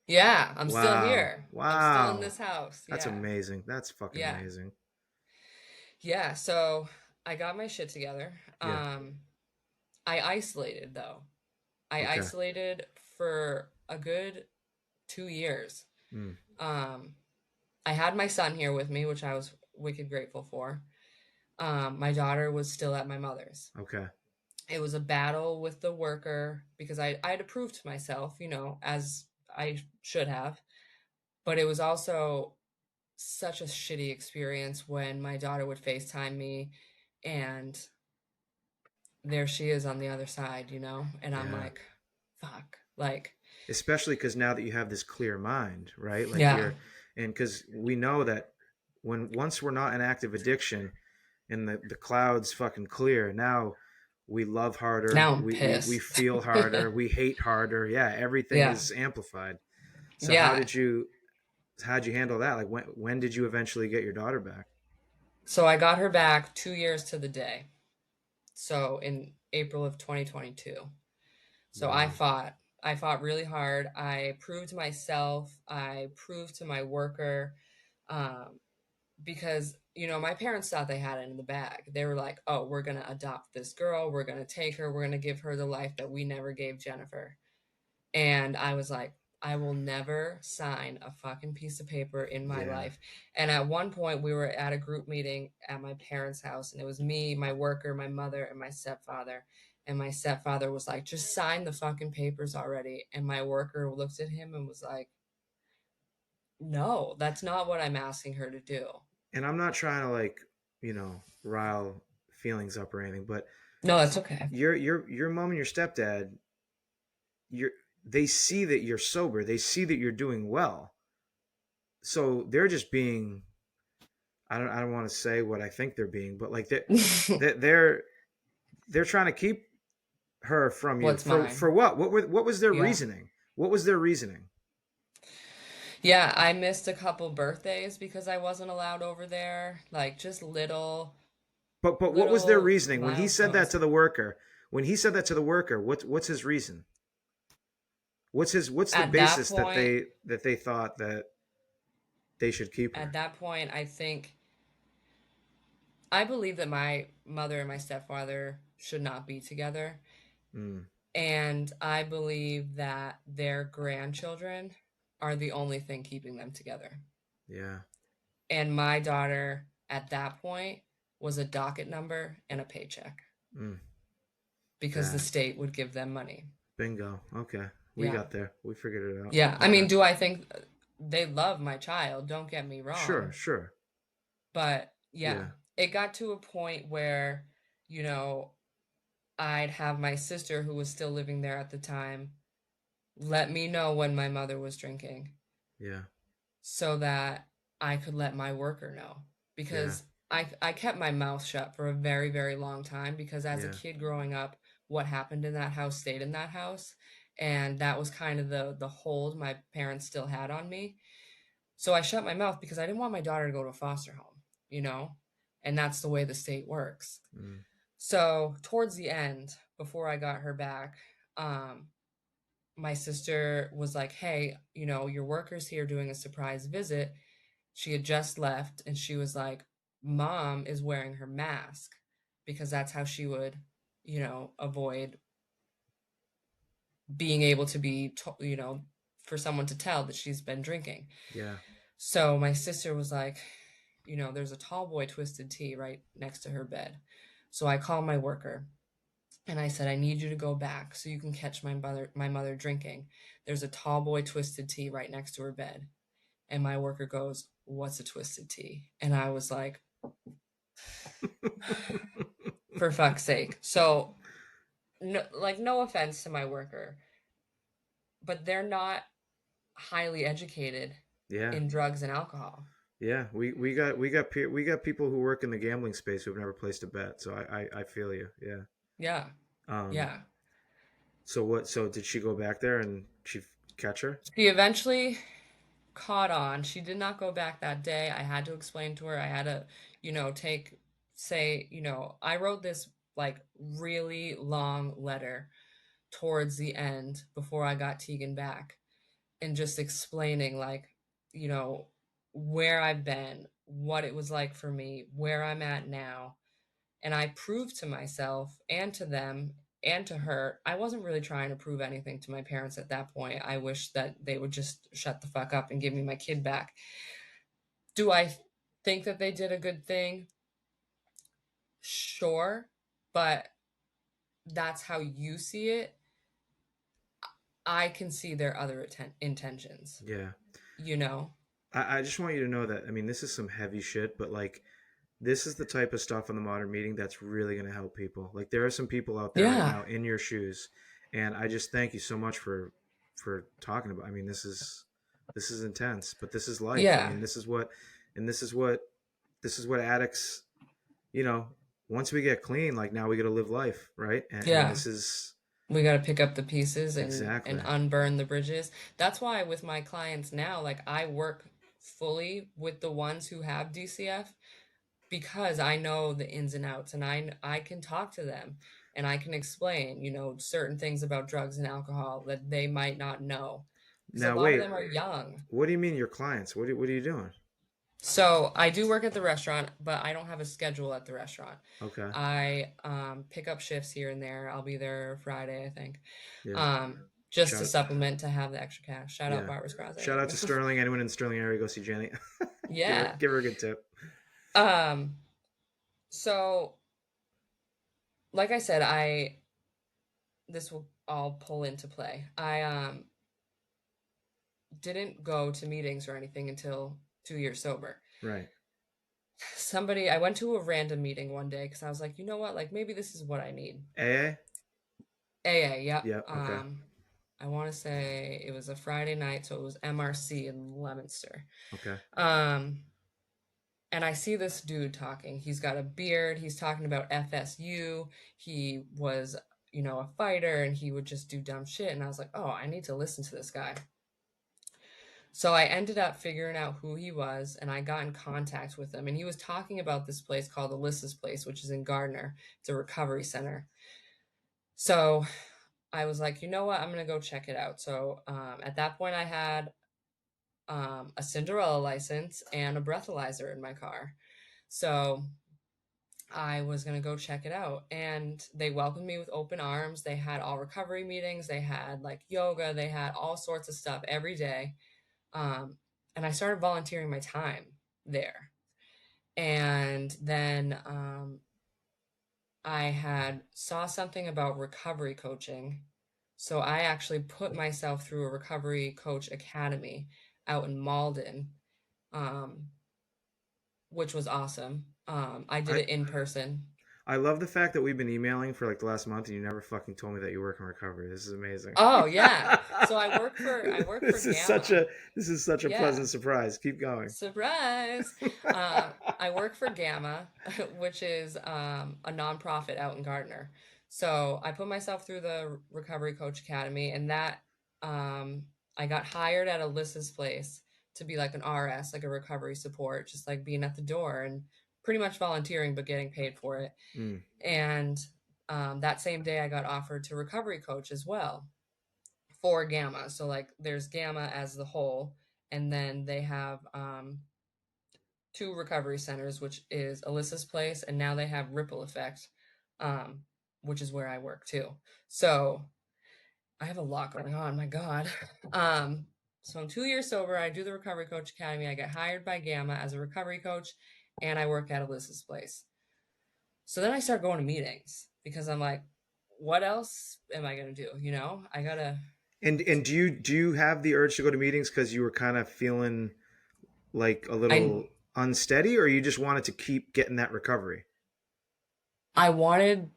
B: yeah, I'm still
A: Wow.
B: here. I'm still in
A: Wow.
B: this house.
A: That's
B: Yeah,
A: amazing. That's fucking
B: yeah,
A: amazing.
B: yeah. So I got my shit together.
A: Yeah.
B: I isolated though. I
A: Okay.
B: isolated for a good 2 years.
A: Mm,
B: Um, I had my son here with me, which I was wicked grateful for. My daughter was still at my mother's.
A: okay.
B: It was a battle with the worker because I had to prove to myself, as I should have. But it was also such a shitty experience when my daughter would FaceTime me and there she is on the other side, and I'm
A: Yeah.
B: like, fuck. Like,
A: Especially because now that you have this clear mind, right? Like
B: yeah,
A: and because we know that once we're not in active addiction and the clouds fucking clear, now we love harder,
B: now I'm
A: we
B: pissed.
A: feel harder, we hate harder. Yeah, everything
B: Yeah.
A: is amplified. So
B: Yeah.
A: how'd you handle that? Like when did you eventually get your daughter back?
B: So I got her back 2 years to the day. So in April of 2022. So
A: Wow.
B: I fought really hard. I proved to myself, I proved to my worker, um, because, my parents thought they had it in the bag. They were like, oh, we're going to adopt this girl. We're going to take her. We're going to give her the life that we never gave Jennifer. And I was like, I will never sign a fucking piece of paper in my
A: Yeah.
B: life. And at one point, we were at a group meeting at my parents' house, and it was me, my worker, my mother, and my stepfather. And my stepfather was like, just sign the fucking papers already. And my worker looked at him and was like, no, that's not what I'm asking her to do.
A: And I'm not trying to like, rile feelings up or anything, but
B: No, that's okay.
A: your mom and your stepdad, you're they see that you're sober, they see that you're doing well, so they're just being, I don't want to say what I think they're being, but like they're they're trying to keep her from you
B: What's
A: for
B: mine?
A: what? What was their
B: Yeah.
A: reasoning? What was their reasoning?
B: Yeah, I missed a couple birthdays because I wasn't allowed over there. Like just
A: But what was their
B: little
A: reasoning when he said that
B: milestones.
A: to the worker? When he said that to the worker, what's his reason? What's the
B: At that
A: basis that
B: point,
A: they thought that they should keep
B: at
A: her?
B: that point, I think I believe that my mother and my stepfather should not be together.
A: Mm,
B: And I believe that their grandchildren are the only thing keeping them together.
A: yeah.
B: And my daughter at that point was a docket number and a paycheck
A: Mm,
B: because the
A: that.
B: state would give them money.
A: Bingo. Okay. We
B: Yeah.
A: got there. We figured it out.
B: Yeah. I
A: Okay.
B: mean, do I think they love my child? Don't get me
A: Sure,
B: wrong.
A: sure.
B: But yeah,
A: Yeah.
B: it got to a point where, you know, I'd have my sister, who was still living there at the time, let me know when my mother was drinking
A: Yeah.
B: so that I could let my worker know.
A: Yeah.
B: Because I kept my mouth shut for a very, very long time because as a
A: Yeah.
B: kid growing up, what happened in that house stayed in that house. And that was kind of the hold my parents still had on me. So I shut my mouth because I didn't want my daughter to go to a foster home, you know? And that's the way the state works.
A: Mm,
B: So towards the end, before I got her back, um, my sister was like, "Hey, your worker's here doing a surprise visit." She had just left and she was like, "Mom is wearing her mask because that's how she would, avoid being able to for someone to tell that she's been drinking."
A: yeah.
B: So my sister was like, "There's a tall boy twisted tea right next to her bed." So I called my worker and I said, "I need you to go back so you can catch my mother drinking. There's a tall boy twisted tea right next to her bed." And my worker goes, "What's a twisted tea?" And I was like, "For fuck's sake." So, no, like, no offense to my worker, but they're not highly educated
A: Yeah.
B: in drugs and alcohol.
A: Yeah. We got people who work in the gambling space who've never placed a bet. So I feel you. Yeah.
B: Yeah.
A: Um
B: Yeah.
A: so what so did she go back there and she catch her?
B: She eventually caught on. She did not go back that day. I had to explain to her. I had to, I wrote this like really long letter towards the end before I got Tegan back and just explaining like, you know, where I've been, what it was like for me, where I'm at now. And I proved to myself and to them and to her, I wasn't really trying to prove anything to my parents at that point. I wish that they would just shut the fuck up and give me my kid back. Do I think that they did a good thing? Sure. But that's how you see it. I can see their other intentions,
A: Yeah.
B: you know?
A: I just want you to know that I mean this is some heavy shit, but like this is the type of stuff on the modern meeting that's really going to help people. Like there are some people out there right
B: Yeah.
A: now in your shoes, and I just thank you so much for talking about. I mean, this is intense, but this is life. I
B: Yeah.
A: mean, and this is what addicts. You know, once we get clean, like now we got to live life, right? And
B: Yeah.
A: this is
B: We got to pick up the pieces and
A: exactly.
B: unburn the bridges. That's why with my clients now, like I work fully with the ones who have DCF because I know the ins and outs and I can talk to them and I can explain, certain things about drugs and alcohol that they might not know because a
A: Now
B: lot of
A: wait,
B: them are young.
A: what do you mean your clients? What are you doing?
B: So I do work at the restaurant, but I don't have a schedule at the restaurant.
A: Okay,
B: I pick up shifts here and there. I'll be there Friday, I think,
A: yeah.
B: just to
A: Shout
B: supplement to have the extra cash. Shout out
A: Yeah.
B: Barbara
A: Shout out
B: Scrazzy.
A: to Sterling. Anyone in Sterling area, go see Jenny.
B: Yeah.
A: Give her a good tip.
B: Um, so like I said, I this will all pull into play. I didn't go to meetings or anything until 2 years sober.
A: Right.
B: I went to a random meeting one day because I was like, you know what, like maybe this is what I need.
A: AA?
B: AA, yep.
A: Yeah. Okay.
B: I want to say it was a Friday night, so it was MRC in Leominster.
A: Okay.
B: Um, and I see this dude talking. He's got a beard. He's talking about FSU. He was a fighter, and he would just do dumb shit. And I was like, oh, I need to listen to this guy. So I ended up figuring out who he was, and I got in contact with him. And he was talking about this place called Alyssa's Place, which is in Gardner. It's a recovery center. So I was like, you know what? I'm going to go check it out. So at that point, I had a Cinderella license and a breathalyzer in my car. So I was going to go check it out. And they welcomed me with open arms. They had all recovery meetings, they had like yoga, they had all sorts of stuff every day. Um, and I started volunteering my time there. And then I had saw something about recovery coaching. So I actually put myself through a recovery coach academy out in Malden, um, which was awesome. I did
A: I
B: it in person.
A: I love the fact that we've been emailing for like the last month and you never fucking told me that you work in recovery. This is amazing.
B: Oh yeah. So I work for
A: this is such a
B: Gamma.
A: this is such a
B: Yeah.
A: pleasant surprise. Keep going.
B: Surprise. I work for Gamma, which is a nonprofit out in Gardner. So I put myself through the Recovery Coach Academy, and that um, I got hired at Alyssa's place to be like an RS, like a recovery support, just like being at the door and pretty much volunteering, but getting paid for it.
A: Mm,
B: And that same day, I got offered to recovery coach as well for Gamma. So like there's Gamma as the whole, and then they have two recovery centers, which is Alyssa's Place, and now they have Ripple Effect, um, which is where I work too. So I have a lot going on. My God. Um, so I'm 2 years sober. I do the Recovery Coach Academy. I get hired by Gamma as a recovery coach, and I work at Alyssa's Place. So then I start going to meetings because I'm like, what else am I gonna do? I gotta.
A: and do you have the urge to go to meetings because you were kind of feeling like a
B: I
A: little unsteady, or you just wanted to keep getting that recovery?
B: I wanted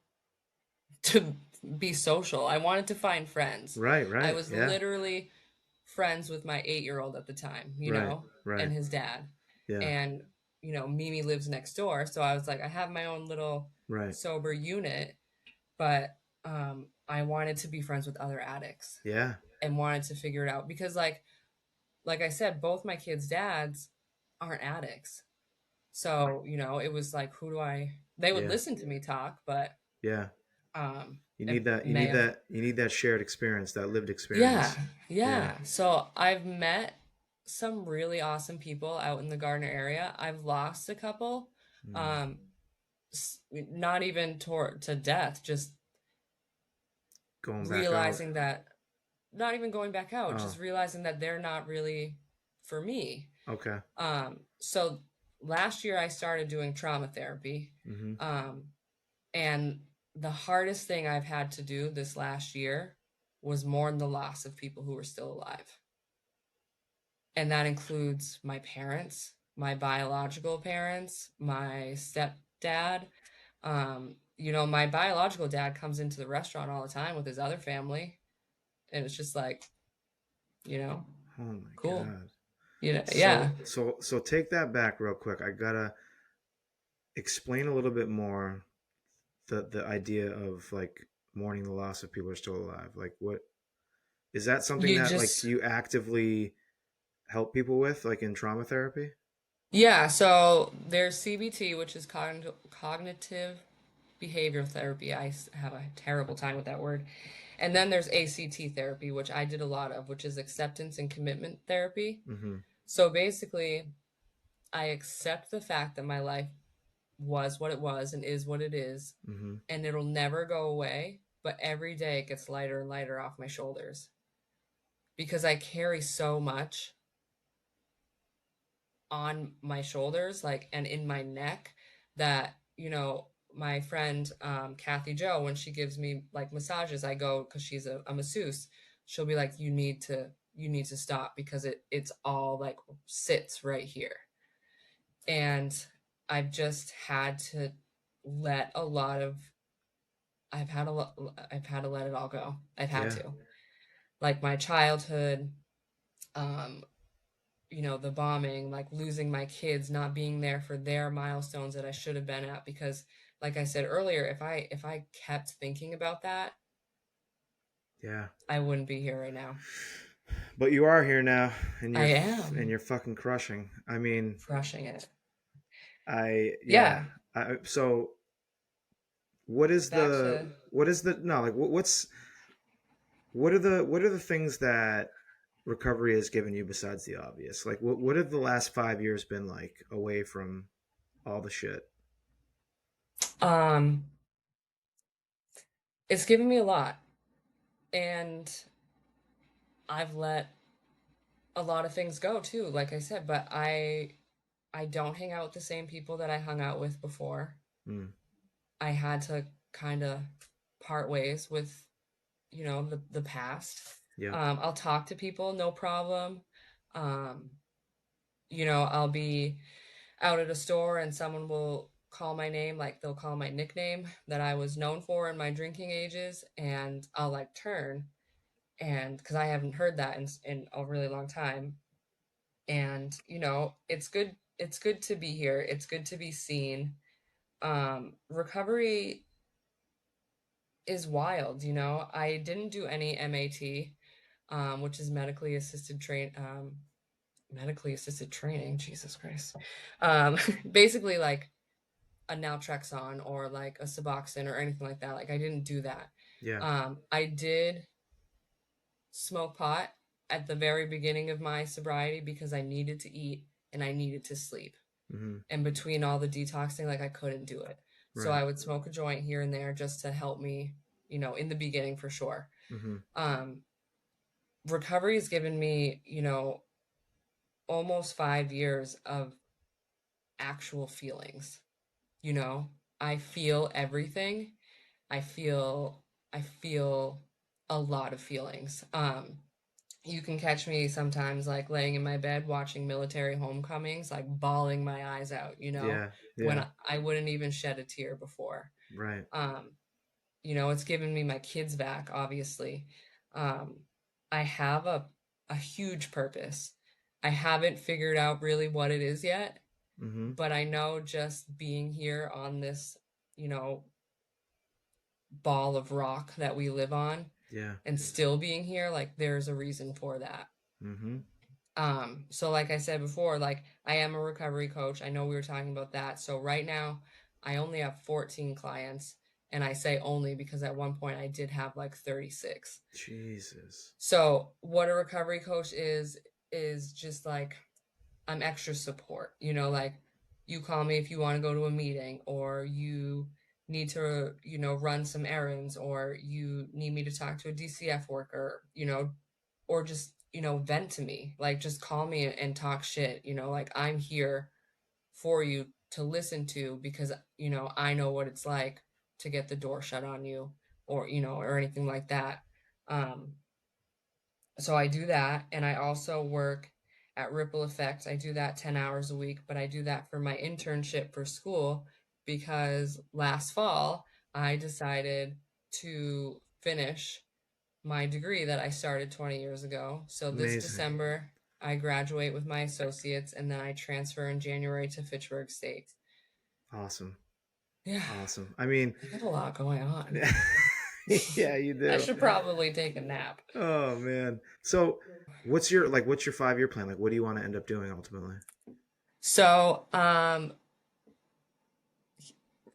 B: to be social. I wanted to find friends.
A: Right,
B: I
A: right,
B: was
A: yeah,
B: literally friends with my 8-year-old at the time,
A: right, right,
B: and his dad.
A: yeah,
B: And, Mimi lives next door. So I was like, I have my own little
A: right,
B: sober unit, but I wanted to be friends with other addicts
A: yeah,
B: and wanted to figure it out because like I said, both my kids' dads aren't addicts. So, it was like, they would
A: yeah,
B: listen to me talk, but
A: yeah. You
B: it
A: need that. You
B: may
A: need
B: have.
A: that. You need that shared experience, that lived
B: Yeah,
A: experience. Yeah.
B: yeah. So I've met some really awesome people out in the Gardner area. I've lost a couple,
A: Mm.
B: um, not even to death, just
A: Going back out.
B: realizing that, not even going back out,
A: Oh,
B: just realizing that they're not really for me.
A: okay.
B: So last year I started doing trauma therapy.
A: Mm-hmm.
B: Um, and the hardest thing I've had to do this last year was mourn the loss of people who were still alive. And that includes my parents, my biological parents, my stepdad. My biological dad comes into the restaurant all the time with his other family, and it's just like, you know,
A: Oh my
B: cool.
A: God.
B: Yeah.
A: So take that back real quick. I gotta explain a little bit more the idea of like mourning the loss of people who are still alive. Like, what is that something
B: You
A: that like
B: just
A: you actively help people with, like in trauma therapy?
B: Yeah, so there's CBT, which is cognitive behavioral therapy. Have a terrible time with that word. And then there's ACT therapy, which I did a lot of, which is acceptance and commitment therapy.
A: Mm-hmm.
B: So basically, I accept the fact that my life was what it was and is what it is,
A: Mm-hmm.
B: and it'll never go away. But every day it gets lighter and lighter off my shoulders because I carry so much on my shoulders, like, and in my neck that, my friend Kathy Joe, when she gives me like massages, I go, because she's a masseuse, she'll be like, you need to stop because it's all like sits right here. And I've just had to let a lot of I've had to let it all go. I've had
A: Yeah.
B: to. Like my childhood, um, the bombing, like losing my kids, not being there for their milestones that I should have been at because like I said earlier, if I kept thinking about that,
A: Yeah.
B: I wouldn't be here right now.
A: But you are here now, and
B: I
A: and
B: am
A: you're fucking crushing. I mean,
B: crushing it.
A: yeah.
B: Yeah,
A: So what is
B: back
A: the
B: to
A: no, like what are the things that recovery has given you besides the obvious? Like what have the last 5 years been like away from all the shit?
B: um it's given me a lot, and I've let a lot of things go too, like I said, but I don't hang out with the same people that I hung out with before.
A: Mm,
B: I had to kind of part ways with, the past.
A: yeah.
B: I'll talk to people, no problem. Um, I'll be out at a store and someone will call my name, like they'll call my nickname that I was known for in my drinking ages, and I'll like turn, and because I haven't heard that in a really long time. And it's good to be here. It's good to be seen. Recovery is wild. I didn't do any MAT, which is medically assisted training. Jesus Christ. Um, basically like a naltrexone or like a Suboxone or anything like that. Like I didn't do that.
A: Yeah.
B: I did smoke pot at the very beginning of my sobriety because I needed to eat and I needed to sleep.
A: Mhm.
B: And between all the detoxing, like I couldn't do it. So
A: Right.
B: I would smoke a joint here and there just to help me, in the beginning for sure.
A: Mhm.
B: Um, Recovery has given me, almost 5 years of actual feelings. You know, I feel everything. I feel, I feel a lot of feelings. You can catch me sometimes like laying in my bed watching military homecomings, like bawling my eyes out,
A: Yeah.
B: when
A: Yeah.
B: I wouldn't even shed a tear before.
A: Right.
B: Um, it's given me my kids back, obviously. Um, I have a huge purpose. I haven't figured out really what it is yet,
A: Mhm.
B: but I know just being here on this, you know, ball of rock that we live on
A: Yeah.
B: and still being here, like there's a reason for that.
A: Mhm.
B: So like I said before, like I am a recovery coach. I know we were talking about that. So right now I only have 14 clients, and I say only because at one point I did have like 36.
A: Jesus.
B: So what a recovery coach is just like I'm extra support. Like you call me if you want to go to a meeting, or you need to, run some errands, or you need me to talk to a DCF worker, or just, vent to me. Like just call me and talk shit, like I'm here for you to listen to because, I know what it's like to get the door shut on you, or anything like that. Um, so I do that, and I also work at Ripple Effects. I do that 10 hours a week, but I do that for my internship for school because last fall I decided to finish my degree that I started 20 years ago. So this
A: Amazing.
B: December I graduate with my associates, and then I transfer in January to Fitchburg State.
A: Awesome.
B: Yeah,
A: Awesome. I mean,
B: I got a lot going on.
A: yeah, you
B: I
A: do.
B: should probably take a nap.
A: Oh man. So, what's your 5 year plan? Like, what do you want to end up doing ultimately?
B: So, I'm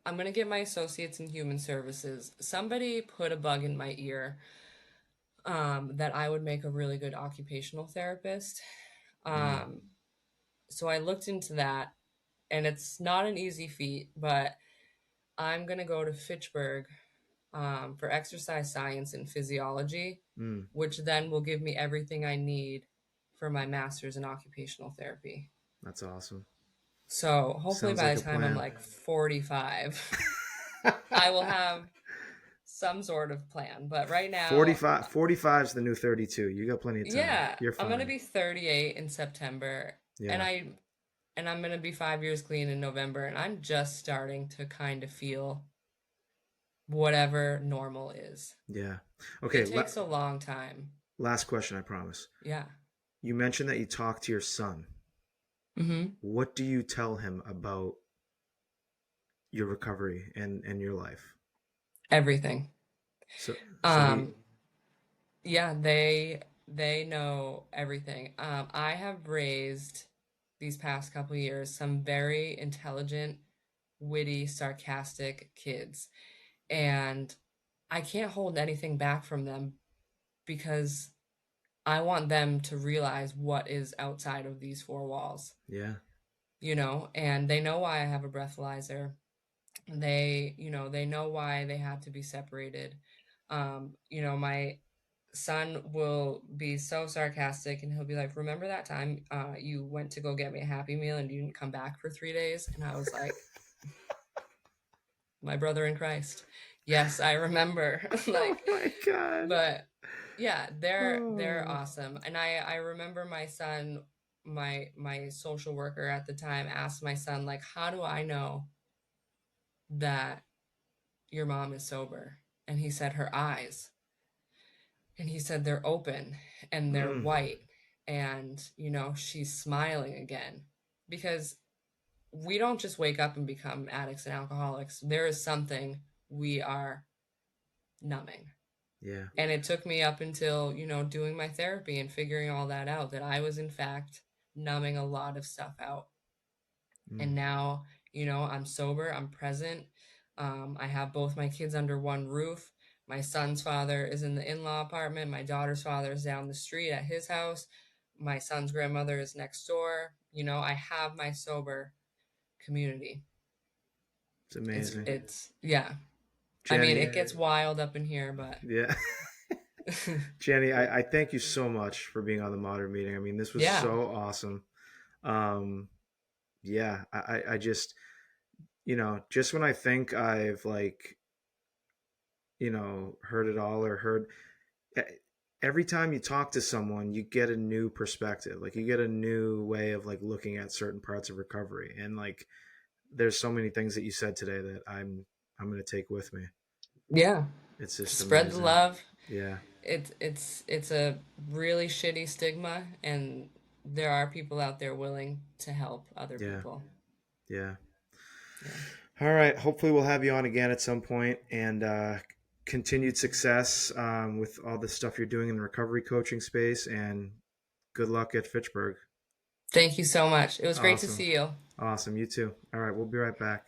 B: gonna get my associates in human services. Somebody put a bug in my ear, that I would make a really good occupational therapist.
A: Mm,
B: Um, so I looked into that, and it's not an easy feat, but I'm gonna go to Fitchburg, for exercise science and physiology,
A: mm,
B: which then will give me everything I need for my master's in occupational therapy.
A: that's awesome.
B: So hopefully
A: Sounds
B: by
A: like
B: the
A: a
B: time I'm
A: plan.
B: like 45, I will have some sort of plan. But right now,
A: 45 is the new 32. You got plenty of time.
B: yeah,
A: You're
B: I'm gonna
A: fine.
B: be 38 in September, and
A: Yeah.
B: I'm gonna be 5 years clean in November, and I'm just starting to kind of feel whatever normal is.
A: Yeah. Okay,
B: It takes a long time.
A: last question, I promise.
B: Yeah.
A: You mentioned that you talk to your son.
B: Mm-hmm.
A: What do you tell him about your recovery and your life?
B: Everything.
A: So he.
B: Um, yeah, they know everything. I have raised these past couple years some very intelligent, witty, sarcastic kids, and I can't hold anything back from them because I want them to realize what is outside of these four walls,
A: Yeah.
B: and they know why I have a breathalyzer. They know why they had to be separated. My son will be so sarcastic and he'll be like, "Remember that time you went to go get me a Happy Meal and you didn't come back for 3 days?" And I was like, "My brother in Christ, yes, I remember."
A: Oh
B: Like,
A: my God.
B: but yeah, they're
A: Oh.
B: awesome. And I remember my son, my social worker at the time asked my son, like, "How do I know that your mom is sober?" And he said, "Her eyes." And he said, "They're open and they're
A: Mm.
B: white, and she's smiling again." Because we don't just wake up and become addicts and alcoholics. There is something we are numbing.
A: Yeah.
B: And it took me up until, doing my therapy and figuring all that out, that I was in fact numbing a lot of stuff out.
A: Mm.
B: And now, I'm sober, I'm present. I have both my kids under one roof. My son's father is in the in-law apartment. My daughter's father is down the street at his house. My son's grandmother is next door. I have my sober community.
A: It's
B: It's
A: amazing.
B: it's yeah. I mean,
A: Jenny.
B: it gets wild up in here, but
A: Yeah. Jenny, I thank you so much for being on the Modern Meeting. I mean, this was
B: yeah.
A: so awesome. Um, yeah, I just, just when I think I've like, heard it all or heard e- every time you talk to someone, you get a new perspective. Like you get a new way of like looking at certain parts of recovery. And like there's so many things that you said today that I'm going to take with me.
B: Yeah.
A: It's just
B: Spread the
A: amazing.
B: love.
A: Yeah.
B: It's a really shitty stigma, and there are people out there willing to help other
A: Yeah.
B: people.
A: Yeah.
B: Yeah.
A: All right. Hopefully, we'll have you on again at some point, and continued success with all the stuff you're doing in the recovery coaching space. And good luck at Fitchburg.
B: Thank you so much. It was great to
A: Awesome.
B: see you.
A: Awesome. You too. All right. We'll be right back.